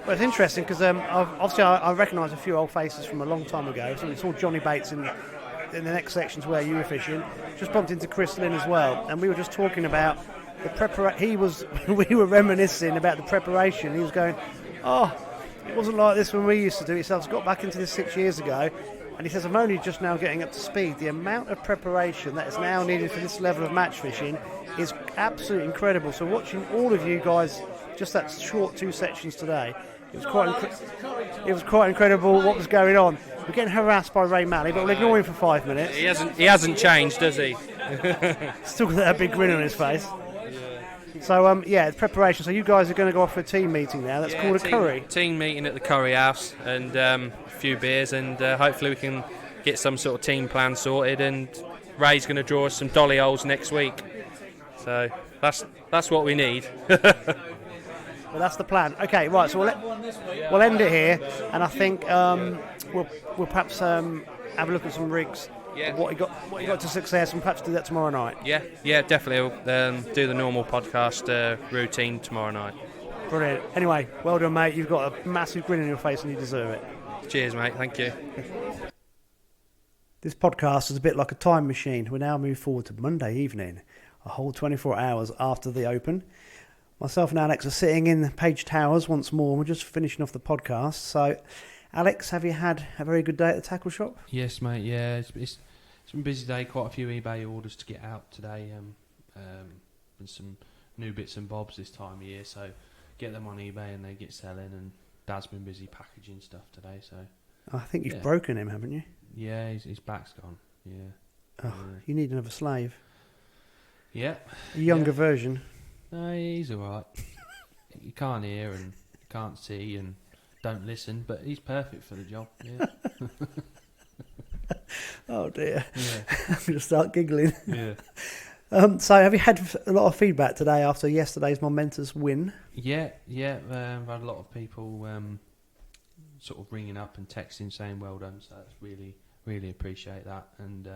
Speaker 1: Well, it's interesting because obviously I recognise a few old faces from a long time ago. So we saw Johnny Bates in the next sections where you were fishing. Just bumped into Chris Lynn as well, and we were just talking about the preparation. We were reminiscing about the preparation. He was going, "Oh, it wasn't like this when we used to do it." So I've got back into this 6 years ago, and he says, "I'm only just now getting up to speed. The amount of preparation that is now needed for this level of match fishing is absolutely incredible." So watching all of you guys, just that short 2 sections today, it was quite incredible what was going on. We're getting harassed by Ray Malley, but we'll ignore him for 5 minutes.
Speaker 2: He hasn't changed, does he?
Speaker 1: Still got that big grin on his face. So it's preparation. So you guys are going to go off for a team meeting now. That's called a curry.
Speaker 2: Team meeting at the Curry House, and a few beers, and hopefully we can get some sort of team plan sorted. And Ray's going to draw us some dolly holes next week. So that's what we need.
Speaker 1: Well, that's the plan. Okay, right. So we'll end it here, and I think we'll perhaps have a look at some rigs.
Speaker 2: Yeah.
Speaker 1: What you got to success, and perhaps do that tomorrow night.
Speaker 2: Yeah, definitely. We'll do the normal podcast routine tomorrow night.
Speaker 1: Brilliant. Anyway, well done, mate. You've got a massive grin on your face, and you deserve it.
Speaker 2: Cheers, mate. Thank you.
Speaker 1: This podcast is a bit like a time machine. We now move forward to Monday evening, a whole 24 hours after the Open. Myself and Alex are sitting in Page Towers once more. We're just finishing off the podcast. So, Alex, have you had a very good day at the tackle shop?
Speaker 2: Yes, mate. Yeah, it's been a busy day. Quite a few eBay orders to get out today, and some new bits and bobs this time of year. So, get them on eBay and they get selling. And Dad's been busy packaging stuff today. So,
Speaker 1: I think you've broken him, haven't you?
Speaker 2: Yeah, his back's gone. Yeah.
Speaker 1: Oh, you need another slave.
Speaker 2: Yeah.
Speaker 1: A younger version.
Speaker 2: No, he's alright. You can't hear and you can't see and don't listen, but he's perfect for the job. Yeah.
Speaker 1: Oh dear.
Speaker 2: Yeah.
Speaker 1: I'm going to start giggling.
Speaker 2: Yeah.
Speaker 1: So have you had a lot of feedback today after yesterday's momentous win?
Speaker 2: Yeah. I've had a lot of people sort of ringing up and texting saying well done, so that's really appreciate that. And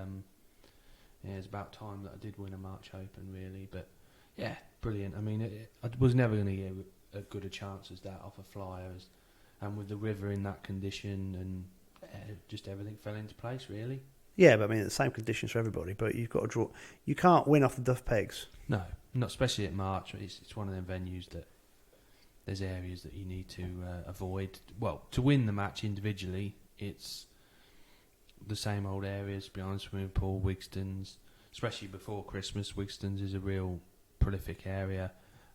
Speaker 2: it's about time that I did win a March Open, really. But yeah, brilliant. I mean, I was never going to get as good a chance as that off a flyer, and with the river in that condition, and just everything fell into place, really.
Speaker 1: Yeah, but I mean, the same conditions for everybody, but you've got to draw. You can't win off the duff pegs.
Speaker 2: No, not especially at March. It's one of them venues that there's areas that you need to avoid. Well, to win the match individually, it's the same old areas, to be honest. Swimming pool, Wigston's, especially before Christmas. Wigston's is a real prolific area,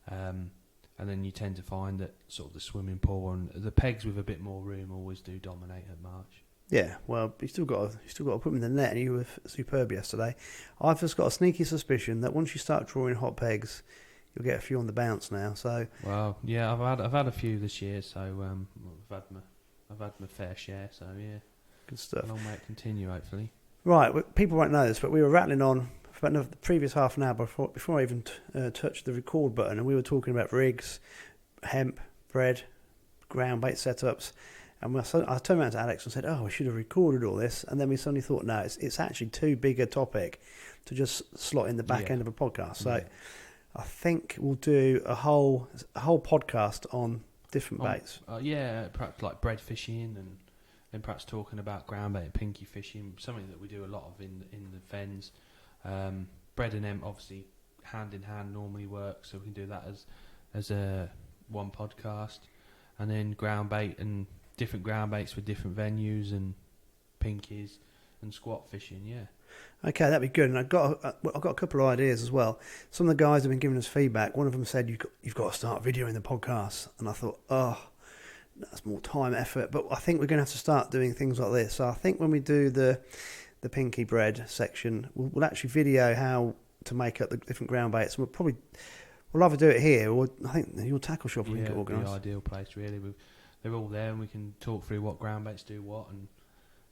Speaker 2: and then you tend to find that sort of the swimming pool and the pegs with a bit more room always do dominate at March.
Speaker 1: Yeah, well, you still got to put them in the net, and you were superb yesterday. I've just got a sneaky suspicion that once you start drawing hot pegs, you'll get a few on the bounce now. So,
Speaker 2: well, yeah, I've had a few this year, so I've had my fair share. So yeah,
Speaker 1: good stuff.
Speaker 2: Long may it continue, hopefully.
Speaker 1: Right, well, people won't know this, but we were rattling on for about the previous half an hour before I even touched the record button, and we were talking about rigs, hemp, bread, ground bait setups. And I turned around to Alex and said, "Oh, we should have recorded all this." And then we suddenly thought, no, it's actually too big a topic to just slot in the back end of a podcast. So I think we'll do a whole podcast on different baits.
Speaker 2: Perhaps like bread fishing, and then perhaps talking about ground bait and pinky fishing, something that we do a lot of in the fens. Bread and hemp obviously hand in hand normally works, so we can do that as a one podcast, and then ground bait and different ground baits for different venues, and pinkies and squat fishing. Yeah.
Speaker 1: Okay, that'd be good. And I've got a couple of ideas as well. Some of the guys have been giving us feedback. One of them said you've got to start videoing the podcast, and I thought, that's more time, effort. But I think we're going to have to start doing things like this. So I think when we do the pinky bread section, we'll actually video how to make up the different ground baits. And we'll either do it here, or I think your tackle shop we can get organised.
Speaker 2: The ideal place, really. They're all there, and we can talk through what ground baits do what, and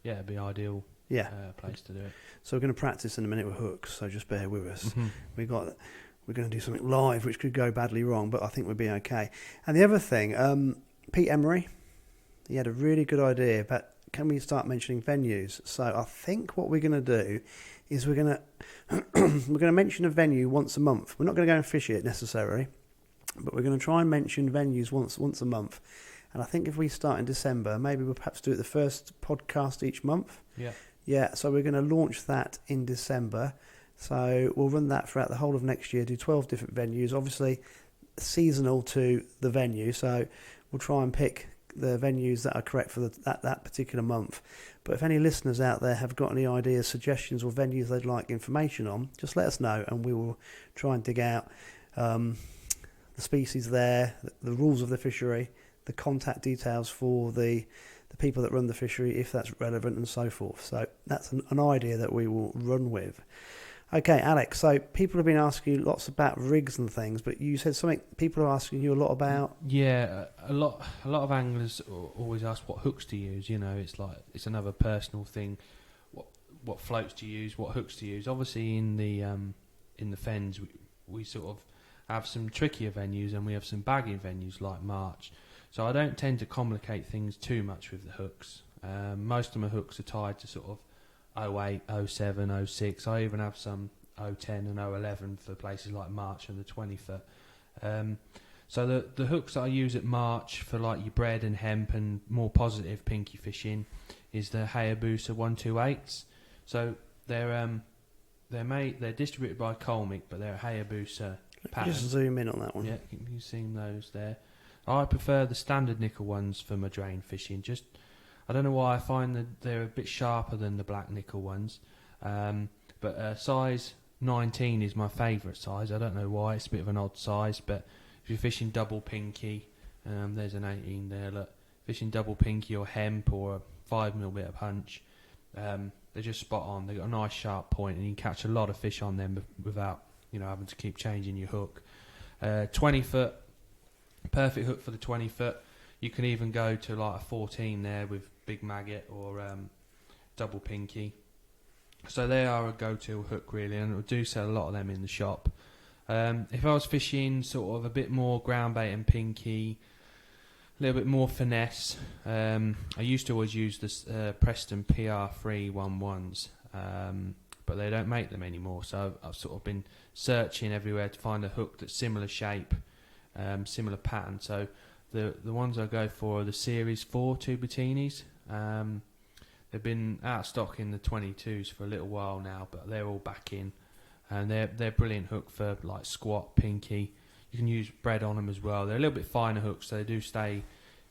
Speaker 2: it'd be ideal. Place to do it.
Speaker 1: So we're going to practice in a minute with hooks. So just bear with us.
Speaker 2: Mm-hmm.
Speaker 1: We've got we're going to do something live, which could go badly wrong, but I think we'll be okay. And the other thing, Pete Emery, he had a really good idea, but can we start mentioning venues? So I think what we're going to do is we're going to mention a venue once a month. We're not going to go and fish it necessarily, but we're going to try and mention venues once a month. And I think if we start in December, maybe we'll perhaps do it the first podcast each month.
Speaker 2: Yeah.
Speaker 1: Yeah, so we're going to launch that in December. So we'll run that throughout the whole of next year, do 12 different venues, obviously seasonal to the venue. So we'll try and pick the venues that are correct for that particular month. But if any listeners out there have got any ideas, suggestions or venues they'd like information on, just let us know and we will try and dig out the species there, the rules of the fishery, the contact details for the people that run the fishery, if that's relevant, and so forth. So that's an idea that we will run with. Okay, Alex, so people have been asking you lots about rigs and things, but you said something people are asking you a lot about.
Speaker 2: Yeah, a lot of anglers always ask what hooks to use. You know, it's another personal thing. What floats to use, what hooks to use. Obviously, in the fens, we sort of have some trickier venues and we have some bagging venues like March. So I don't tend to complicate things too much with the hooks. Most of my hooks are tied to sort of 08, 07, 06. I even have some 010 and 011 for places like March and the 20 foot. So the hooks that I use at March for like your bread and hemp and more positive pinky fishing is the Hayabusa 128s. So they're distributed by Colmic, but they're a Hayabusa pattern.
Speaker 1: Just zoom in on that one.
Speaker 2: Yeah, you've seen those there. I prefer the standard nickel ones for my drain fishing. I don't know why, I find that they're a bit sharper than the black nickel ones. But size 19 is my favourite size. I don't know why, it's a bit of an odd size, but if you're fishing double pinky, there's an 18 there, look. Fishing double pinky or hemp or a 5mm bit of hunch, they're just spot on. They've got a nice sharp point and you can catch a lot of fish on them without having to keep changing your hook. 20 foot, perfect hook for the 20 foot. You can even go to like a 14 there with big maggot or double pinky. So they are a go-to hook really, and I do sell a lot of them in the shop. If I was fishing sort of a bit more ground bait and pinky, a little bit more finesse, I used to always use this Preston PR 311s, but they don't make them anymore. So I've sort of been searching everywhere to find a hook that's similar shape, similar pattern. So the ones I go for are the Series 4 Tubertinis. They've been out of stock in the 22s for a little while now, but they're all back in, and they're brilliant hook for like squat, pinky. You can use bread on them as well. They're a little bit finer hooks, so they do stay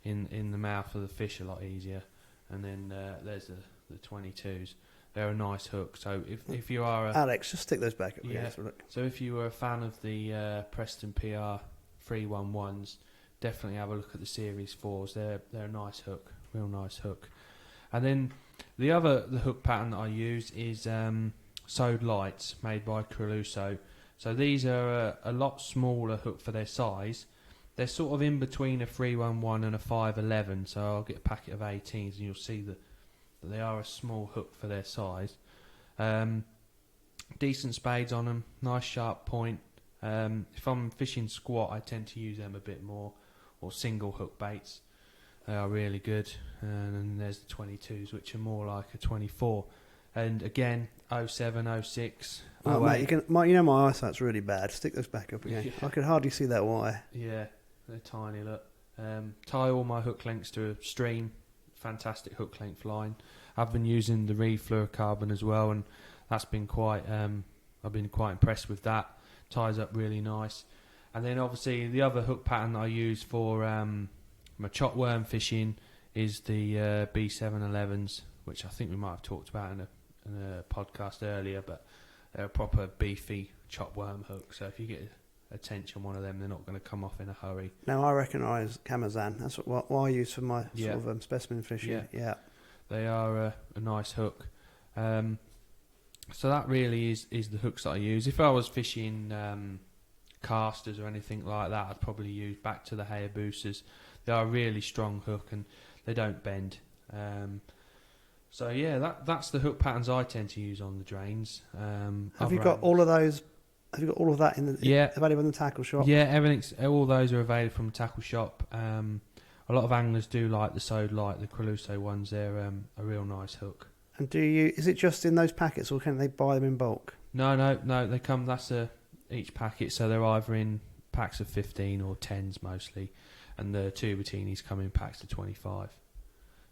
Speaker 2: in the mouth of the fish a lot easier. And then there's the 22s. They're a nice hook. So if you are
Speaker 1: Alex, just stick those back up.
Speaker 2: Yeah. So if you were a fan of the Preston PR 311s, definitely have a look at the Series 4s. They're a nice hook, real nice hook. And then the hook pattern that I use is sewed lights made by Creluso. So these are a lot smaller hook for their size. They're sort of in between a 311 and a 511. So I'll get a packet of 18s and you'll see that they are a small hook for their size. Decent spades on them, nice sharp point. If I'm fishing squat, I tend to use them a bit more, or single hook baits. They are really good. And then there's the 22s, which are more like a 24. And again, 07, 06.
Speaker 1: Oh, mate, my eyesight's really bad. Stick those back up again. Yeah. I can hardly see that wire.
Speaker 2: Yeah, they're tiny, look. Tie all my hook lengths to a stream. Fantastic hook length line. I've been using the Reed fluorocarbon as well, and that's been quite. I've been quite impressed with that. Ties up really nice. And then obviously the other hook pattern that I use for my chop worm fishing is the B711s, which I think we might have talked about in a podcast earlier, but they're a proper beefy chop worm hook. So if you get a tench on one of them, they're not going to come off in a hurry.
Speaker 1: Now I recognise Kamazan. That's what I use for my sort of specimen fishing. Yeah.
Speaker 2: They are a nice hook. So that really is the hooks that I use. If I was fishing casters or anything like that, I'd probably use back to the Hayabusas. They are a really strong hook and they don't bend. So yeah, that's the hook patterns I tend to use on the drains.
Speaker 1: Have you got all of those Have you got all of that in the available in the tackle shop?
Speaker 2: Yeah, all those are available from the tackle shop. A lot of anglers do like the Sode Light, the Crusoe ones. They're a real nice hook.
Speaker 1: And is it just in those packets, or can they buy them in bulk?
Speaker 2: No. They come. That's each packet, so they're either in packs of 15 or 10s mostly, and the two Batinis come in packs of 25.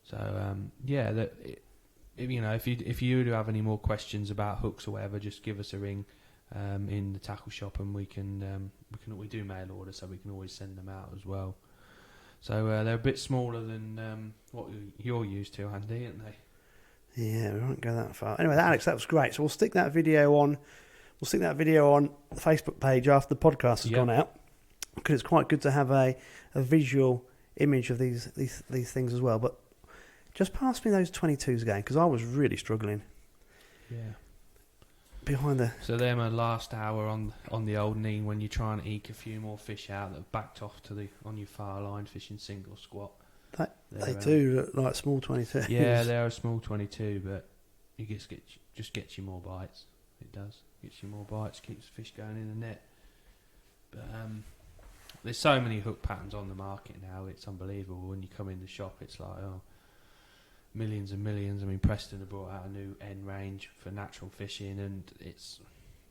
Speaker 2: So if you do have any more questions about hooks or whatever, just give us a ring in the tackle shop, and we do mail order, so we can always send them out as well. So they're a bit smaller than what you're used to, Andy, aren't they?
Speaker 1: Yeah, we won't go that far. Anyway, Alex, that was great. So we'll stick that video on. We'll stick that video on the Facebook page after the podcast has gone out, because it's quite good to have a visual image of these things as well. But just pass me those 22s again, because I was really struggling.
Speaker 2: Yeah.
Speaker 1: Behind the.
Speaker 2: So they're my last hour on the old Nene when you're trying to eke a few more fish out that have backed off on your far line fishing single squat.
Speaker 1: They do look like small 22s.
Speaker 2: Yeah, they're a small 22, but it just gets you more bites. It does. Gets you more bites, keeps the fish going in the net. But there's so many hook patterns on the market now, it's unbelievable. When you come in the shop, it's like, millions and millions. I mean, Preston have brought out a new end range for natural fishing, and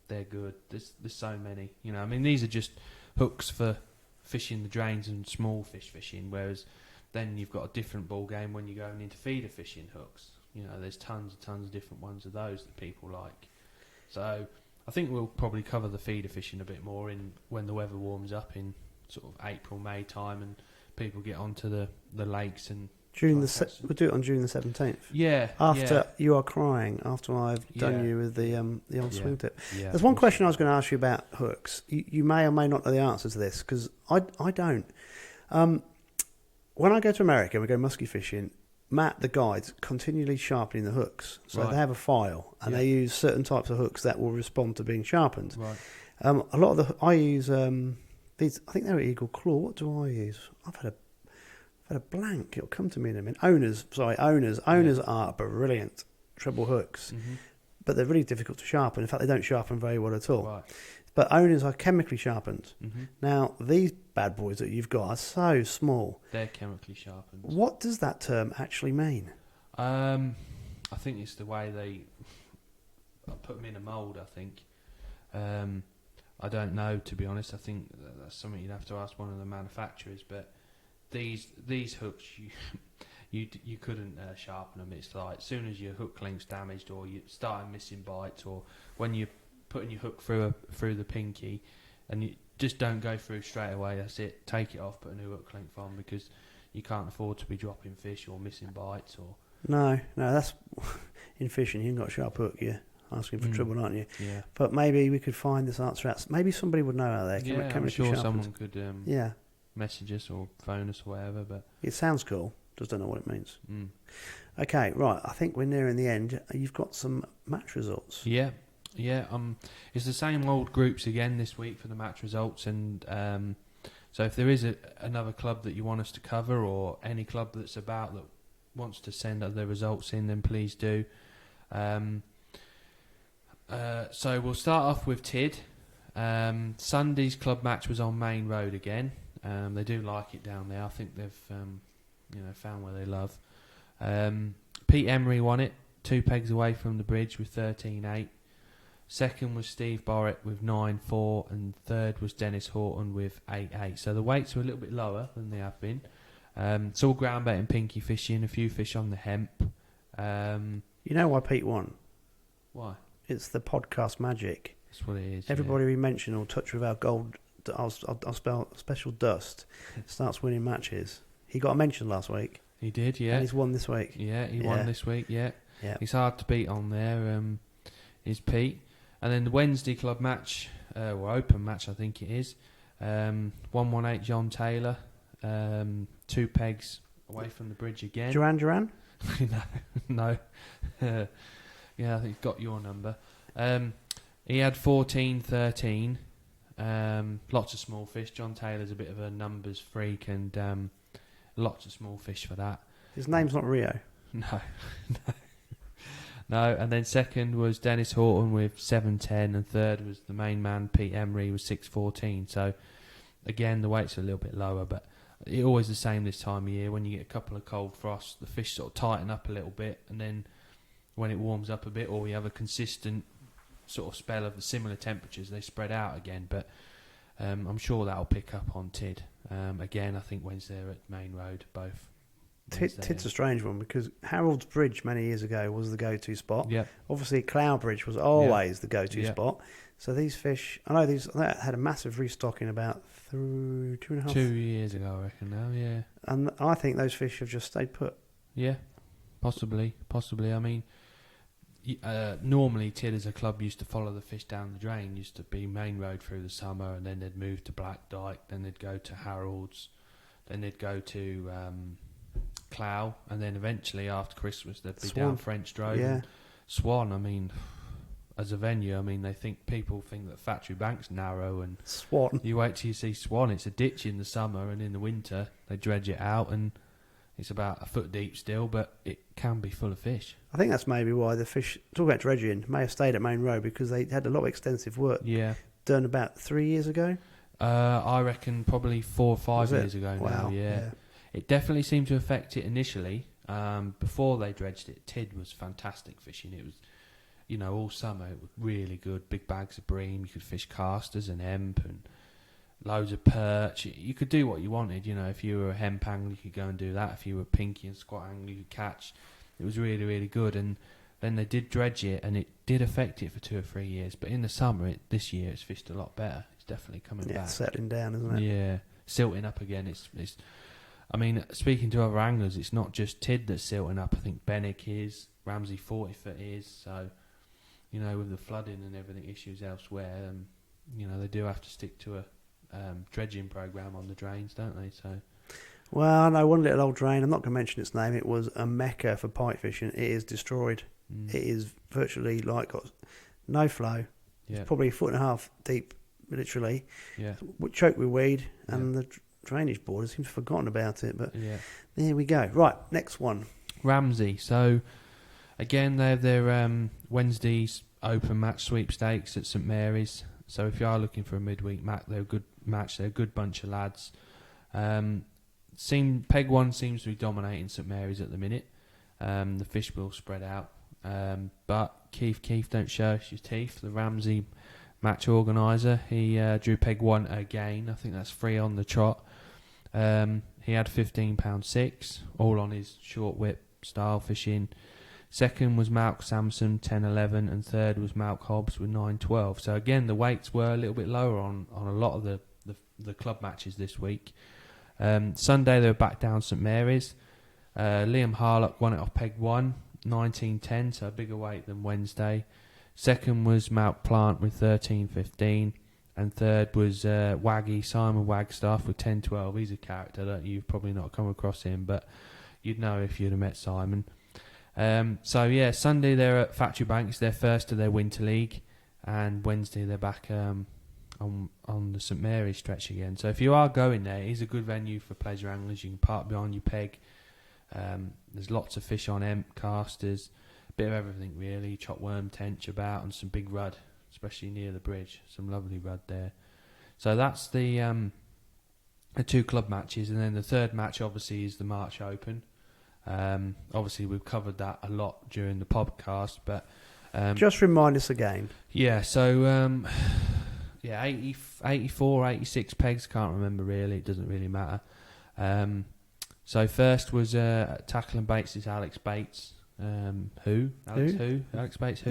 Speaker 2: they're good. There's so many. I mean, these are just hooks for fishing the drains and small fish fishing, whereas then you've got a different ball game when you're going into feeder fishing hooks. There's tons of different ones of those that people like. So I think we'll probably cover the feeder fishing a bit more when the weather warms up in sort of April, May time, and people get onto the lakes and.
Speaker 1: We'll do it on June the 17th.
Speaker 2: Yeah.
Speaker 1: After you are crying, after I've done you with the old swing tip.
Speaker 2: Yeah,
Speaker 1: there's one question I was going to ask you about hooks. You may or may not know the answer to this, because I don't. When I go to America, we go musky fishing. Matt, the guide's continually sharpening the hooks. So they have a file, and they use certain types of hooks that will respond to being sharpened.
Speaker 2: Right.
Speaker 1: A lot of I use these. I think they're Eagle Claw. What do I use? I've had a blank. It'll come to me in a minute. Owners are brilliant treble hooks, but they're really difficult to sharpen. In fact, they don't sharpen very well at all.
Speaker 2: Right.
Speaker 1: But owners are chemically sharpened. Now, these bad boys that you've got are so small.
Speaker 2: They're chemically sharpened.
Speaker 1: What does that term actually mean?
Speaker 2: I think it's the way they put them in a mould, I think. I don't know, to be honest. I think that's something you'd have to ask one of the manufacturers, but these hooks, you couldn't sharpen them. It's like as soon as your hook link's damaged, or you start missing bites, or when you're putting your hook through the pinky, and you just don't go through straight away. That's it. Take it off, put a new hook link on, because you can't afford to be dropping fish or missing bites. Or
Speaker 1: no, that's in fishing. You ain't got a sharp hook. You're asking for trouble, aren't you?
Speaker 2: Yeah.
Speaker 1: But maybe we could find this answer out. Maybe somebody would know out there.
Speaker 2: Yeah, I'm sure someone could. Message us or phone us or whatever, but
Speaker 1: it sounds cool. Just don't know what it means.
Speaker 2: Mm.
Speaker 1: Okay, right. I think we're nearing the end. You've got some match results.
Speaker 2: Yeah. It's the same old groups again this week for the match results, and so if there is another club that you want us to cover, or any club that's about that wants to send their results in, then please do. So we'll start off with Tid. Sunday's club match was on Main Road again. They do like it down there. I think they've found where they love. Pete Emery won it, 2 pegs away from the bridge with 13.8. Second was Steve Borrett with 9.4, and third was Dennis Horton with 8.8. So the weights were a little bit lower than they have been. It's all ground bait and pinky fishing, a few fish on the hemp.
Speaker 1: You know why Pete won?
Speaker 2: Why?
Speaker 1: It's the podcast magic.
Speaker 2: That's what it is.
Speaker 1: Everybody we mention will touch with our gold. I'll spell special dust. Starts winning matches. He got a mention last week.
Speaker 2: He did, yeah.
Speaker 1: And he's won this week.
Speaker 2: Yeah, he won this week. Yeah. He's hard to beat on there. Is Pete. And then the Wednesday club match, or open match, I think it is. 118 John Taylor, 2 pegs away from the bridge again.
Speaker 1: Duran?
Speaker 2: No. Yeah, I think he's got your number. He had 14-13. Lots of small fish. John Taylor's a bit of a numbers freak, and lots of small fish for that.
Speaker 1: His name's not Rio.
Speaker 2: No. No, and then second was Dennis Horton with 7.10, and third was the main man Pete Emery with 6.14. So again, the weights are a little bit lower, but it's always the same this time of year. When you get a couple of cold frosts, the fish sort of tighten up a little bit, and then when it warms up a bit, or we have a consistent sort of spell of the similar temperatures, they spread out again. But I'm sure that'll pick up on Tid. Again, I think Wednesday at Main Road, both.
Speaker 1: Tid's a strange one because Harold's Bridge many years ago was the go-to spot.
Speaker 2: Yeah.
Speaker 1: Obviously, Cloud Bridge was always the go-to
Speaker 2: Yeah.
Speaker 1: spot. So these fish, I know that had a massive restocking about 2.5
Speaker 2: 2 years ago, I reckon now, yeah.
Speaker 1: And I think those fish have just stayed put.
Speaker 2: Yeah, possibly. I mean, normally Tid as a club used to follow the fish down the drain, used to be Main Road through the summer, and then they'd move to Black Dyke, then they'd go to Harold's, then they'd go to Clough, and then eventually after Christmas they'd be down French Road.
Speaker 1: Yeah.
Speaker 2: And Swan, I mean, as a venue, I mean, people think that Factory Bank's narrow, and
Speaker 1: Swan.
Speaker 2: You wait till you see Swan. It's a ditch in the summer, and in the winter they dredge it out, and it's about a foot deep still, but it can be full of fish.
Speaker 1: I think that's maybe why the fish, talk about dredging, may have stayed at Main Road because they had a lot of extensive work done about 3 years ago.
Speaker 2: I reckon probably 4 or 5
Speaker 1: Was it?
Speaker 2: years ago
Speaker 1: Wow,
Speaker 2: now,
Speaker 1: yeah.
Speaker 2: It definitely seemed to affect it initially. Before they dredged it, Tid was fantastic fishing. It was, all summer it was really good. Big bags of bream. You could fish casters and hemp and loads of perch. You could do what you wanted. If you were a hemp angler, you could go and do that. If you were a pinky and squat angler, you could catch. It was really, really good. And then they did dredge it, and it did affect it for 2 or 3 years. But in the summer, this year, it's fished a lot better. It's definitely coming back.
Speaker 1: It's settling down, isn't it?
Speaker 2: Yeah, silting up again. It's. I mean, speaking to other anglers, it's not just Tid that's silting up. I think Benwick is, Ramsey 40-foot is. So, with the flooding and everything issues elsewhere, they do have to stick to a dredging program on the drains, don't they? So,
Speaker 1: well, I know one little old drain. I'm not going to mention its name. It was a mecca for pike fishing. It is destroyed. It is virtually got no flow.
Speaker 2: Yeah.
Speaker 1: It's probably 1.5 feet deep, literally.
Speaker 2: Yeah.
Speaker 1: Choked with weed, and the drainage board seems to have forgotten about it. But
Speaker 2: yeah,
Speaker 1: there we go. Right, next one.
Speaker 2: Ramsey. So again, they have their Wednesday's open match sweepstakes at St Mary's. So if you are looking for a midweek match, they're a good match. They're a good bunch of lads. Peg 1 seems to be dominating St Mary's at the minute. The fish will spread out. But Keith, don't show us your teeth. The Ramsey match organiser, he drew Peg 1 again. I think that's 3 on the trot. He had £15.6, all on his short whip style fishing. Second was Malk Sampson, 10.11, and third was Malk Hobbs with 9.12. So again, the weights were a little bit lower on a lot of the club matches this week. Sunday they were back down St Mary's. Liam Harlock won it off Peg 1, 19.10, so a bigger weight than Wednesday. Second was Malk Plant with 13.15, and third was Simon Wagstaff with 10.12. He's a character. You've probably not come across him, but you'd know if you'd have met Simon. Sunday they're at Factory Bank. It's their first of their winter league, and Wednesday they're back on the St Mary's stretch again. So if you are going there, it's a good venue for pleasure anglers. You can park behind your peg. There's lots of fish on hemp, casters, a bit of everything really. Chop worm, tench about, and some big rudd, especially near the bridge. Some lovely rudd there. So that's the 2 club matches, and then the third match obviously is the March Open. Obviously we've covered that a lot during the podcast, but
Speaker 1: just remind us again.
Speaker 2: Yeah, so 84, 86 pegs, can't remember really, it doesn't really matter. So first was Tackle and Bates' Alex Bates. Alex Bates,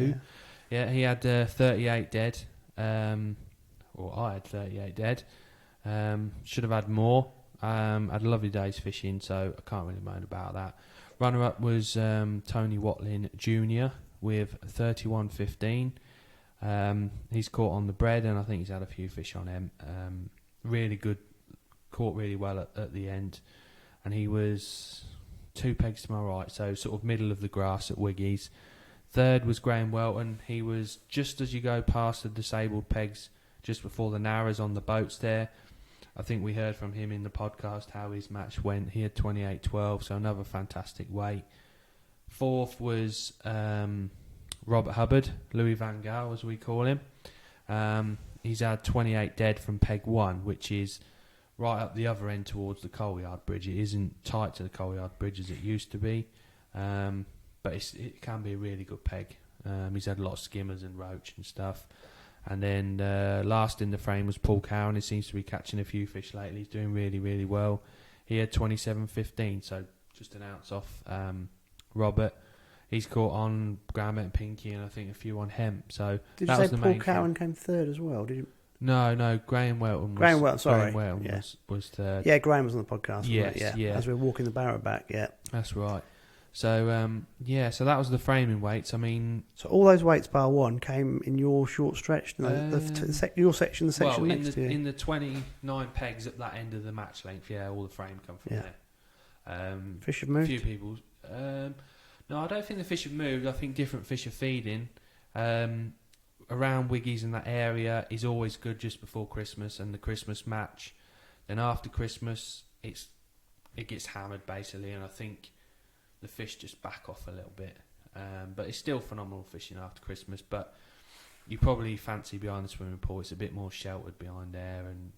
Speaker 2: Yeah, he had 38 dead. Or I had 38 dead. Should have had more. Had a lovely day's fishing, so I can't really moan about that. Runner-up was Tony Watlin Jr. with 31.15. He's caught on the bread, and I think he's had a few fish on him. Really good, caught really well at the end. And he was 2 pegs to my right, so sort of middle of the grass at Wiggy's. Third was Graham Welton. He was just as you go past the disabled pegs, just before the narrows on the boats there. I think we heard from him in the podcast how his match went. He had 28.12, so another fantastic weight. Fourth was Robert Hubbard, Louis Van Gaal as we call him. He's had 28 dead from peg 1, which is right up the other end towards the coal yard bridge. It isn't tight to the coal yard bridge as it used to be, but it can be a really good peg. He's had a lot of skimmers and roach and stuff. And then last in the frame was Paul Cowan. He seems to be catching a few fish lately. He's doing really, really well. He had 27.15, so just an ounce off Robert. He's caught on Graham and Pinky and I think a few on Hemp. So
Speaker 1: Did
Speaker 2: that
Speaker 1: you
Speaker 2: was
Speaker 1: say
Speaker 2: the
Speaker 1: Paul
Speaker 2: main
Speaker 1: Cowan came third as well? Did you?
Speaker 2: No, Graham Welton.
Speaker 1: Graham Welton, sorry.
Speaker 2: Graham Welton
Speaker 1: Yeah.
Speaker 2: was third.
Speaker 1: Yeah, Graham was on the podcast. Wasn't
Speaker 2: Yes,
Speaker 1: it?
Speaker 2: yeah.
Speaker 1: As we were walking the barrow back, yeah.
Speaker 2: That's right. So, so that was the framing weights. I mean...
Speaker 1: So all those weights bar one came in your short stretch? No, your section, the section next to you?
Speaker 2: In the 29 pegs at that end of the match length, yeah, all the frame come from there.
Speaker 1: Fish have moved?
Speaker 2: A few people... no, I don't think the fish have moved. I think different fish are feeding. Around Wiggies and that area is always good just before Christmas and the Christmas match. Then after Christmas, it gets hammered basically, and I think the fish just back off a little bit. But it's still phenomenal fishing after Christmas. But you probably fancy behind the swimming pool. It's a bit more sheltered behind there, and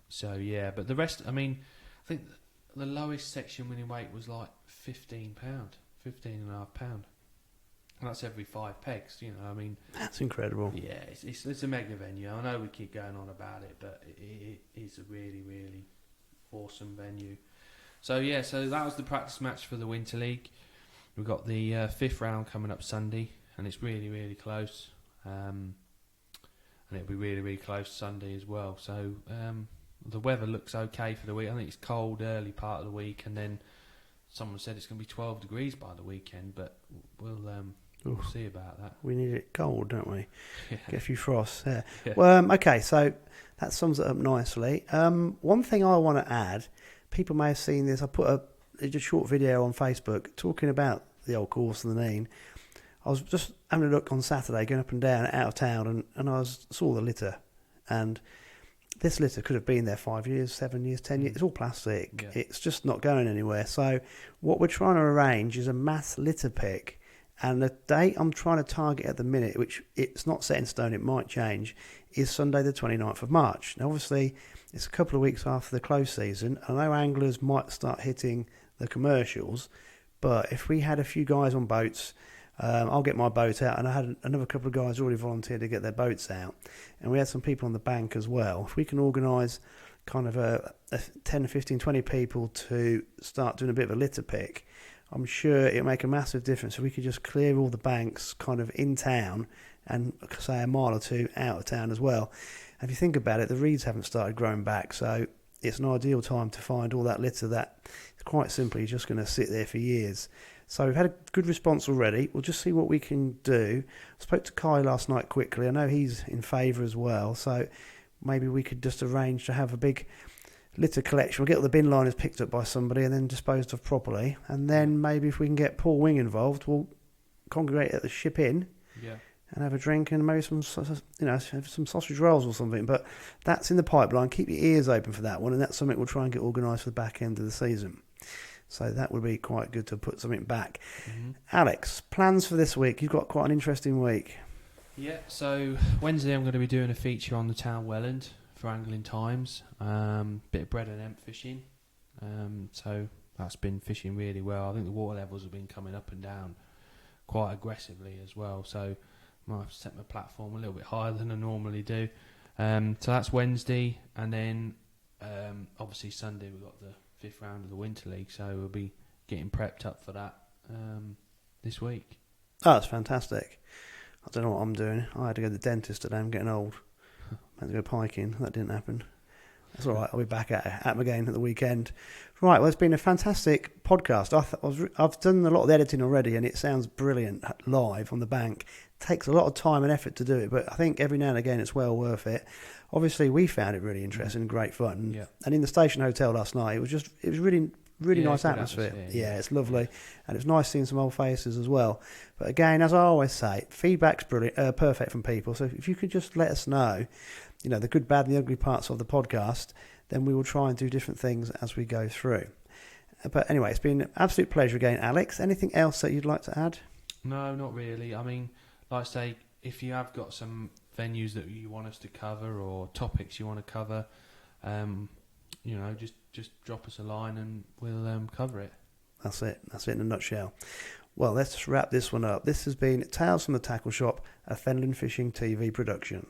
Speaker 2: so yeah. But the rest, I mean, I think the lowest section winning weight was like £15, £15.5. And that's every 5 pegs, you know. I mean,
Speaker 1: that's incredible.
Speaker 2: Yeah, it's a mega venue. I know we keep going on about it, but it is a really, really awesome venue. So yeah, so that was the practice match for the Winter League. We've got the 5th round coming up Sunday, and it's really, really close. And it'll be really, really close Sunday as well. So the weather looks okay for the week. I think it's cold early part of the week, and then someone said it's going to be 12 degrees by the weekend, but we'll see about that.
Speaker 1: We need it cold, don't we?
Speaker 2: Yeah.
Speaker 1: Get a few frosts. Yeah.
Speaker 2: Yeah.
Speaker 1: Well, okay, so that sums it up nicely. One thing I want to add, people may have seen this. I put a short video on Facebook talking about the old course and the Nene. I was just having a look on Saturday, going up and down out of town, and I saw the litter. And this litter could have been there 5 years, 7 years, 10 years. It's all plastic.
Speaker 2: Yeah.
Speaker 1: It's just not going anywhere. So what we're trying to arrange is a mass litter pick. And the date I'm trying to target at the minute, which it's not set in stone, it might change, is Sunday the 29th of March. Now, obviously, it's a couple of weeks after the close season. I know anglers might start hitting the commercials, but if we had a few guys on boats, I'll get my boat out, and I had another couple of guys already volunteered to get their boats out, and we had some people on the bank as well. If we can organise kind of a 10, 15, 20 people to start doing a bit of a litter pick, I'm sure it'll make a massive difference. So we could just clear all the banks kind of in town and say a mile or two out of town as well. And if you think about it, the reeds haven't started growing back, so it's an ideal time to find all that litter that is quite simply just going to sit there for years. So we've had a good response already. We'll just see what we can do. I spoke to Kai last night quickly. I know he's in favour as well, so maybe we could just arrange to have a big litter collection. We'll get all the bin liners picked up by somebody and then disposed of properly. And then maybe if we can get Paul Wing involved, we'll congregate at the Ship Inn and have a drink and maybe some sausage rolls or something. But that's in the pipeline. Keep your ears open for that one, and that's something we'll try and get organised for the back end of the season. So that would be quite good to put something back. Mm-hmm. Alex, plans for this week? You've got quite an interesting week.
Speaker 2: Yeah, so Wednesday I'm going to be doing a feature on the town Welland for Angling Times. Bit of bread and hemp fishing. So that's been fishing really well. I think the water levels have been coming up and down quite aggressively as well. So I might have to set my platform a little bit higher than I normally do. So that's Wednesday, and then obviously Sunday we've got the 5th round of the Winter League, so we'll be getting prepped up for that this week.
Speaker 1: Oh, that's fantastic. I don't know what I'm doing. I had to go to the dentist today. I'm getting old. I had to go piking. That didn't happen. That's all right. I'll be back at them again at the weekend. Right, well, it's been a fantastic podcast. I've done a lot of the editing already, and it sounds brilliant live on the bank. It takes a lot of time and effort to do it, but I think every now and again it's well worth it. Obviously, we found it really interesting and great fun.
Speaker 2: Yeah. And
Speaker 1: in the station hotel last night, it was really nice atmosphere. Yeah, it's lovely, and it's nice seeing some old faces as well. But again, as I always say, feedback's brilliant, perfect from people. So if you could just let us know, the good, bad, and the ugly parts of the podcast, then we will try and do different things as we go through. But anyway, it's been an absolute pleasure again, Alex. Anything else that you'd like to add?
Speaker 2: No, not really. I mean, like I say, if you have got some venues that you want us to cover or topics you want to cover, just drop us a line and we'll cover it.
Speaker 1: That's it. That's it in a nutshell. Well, let's wrap this one up. This has been Tales from the Tackle Shop, a Fenland Fishing TV production.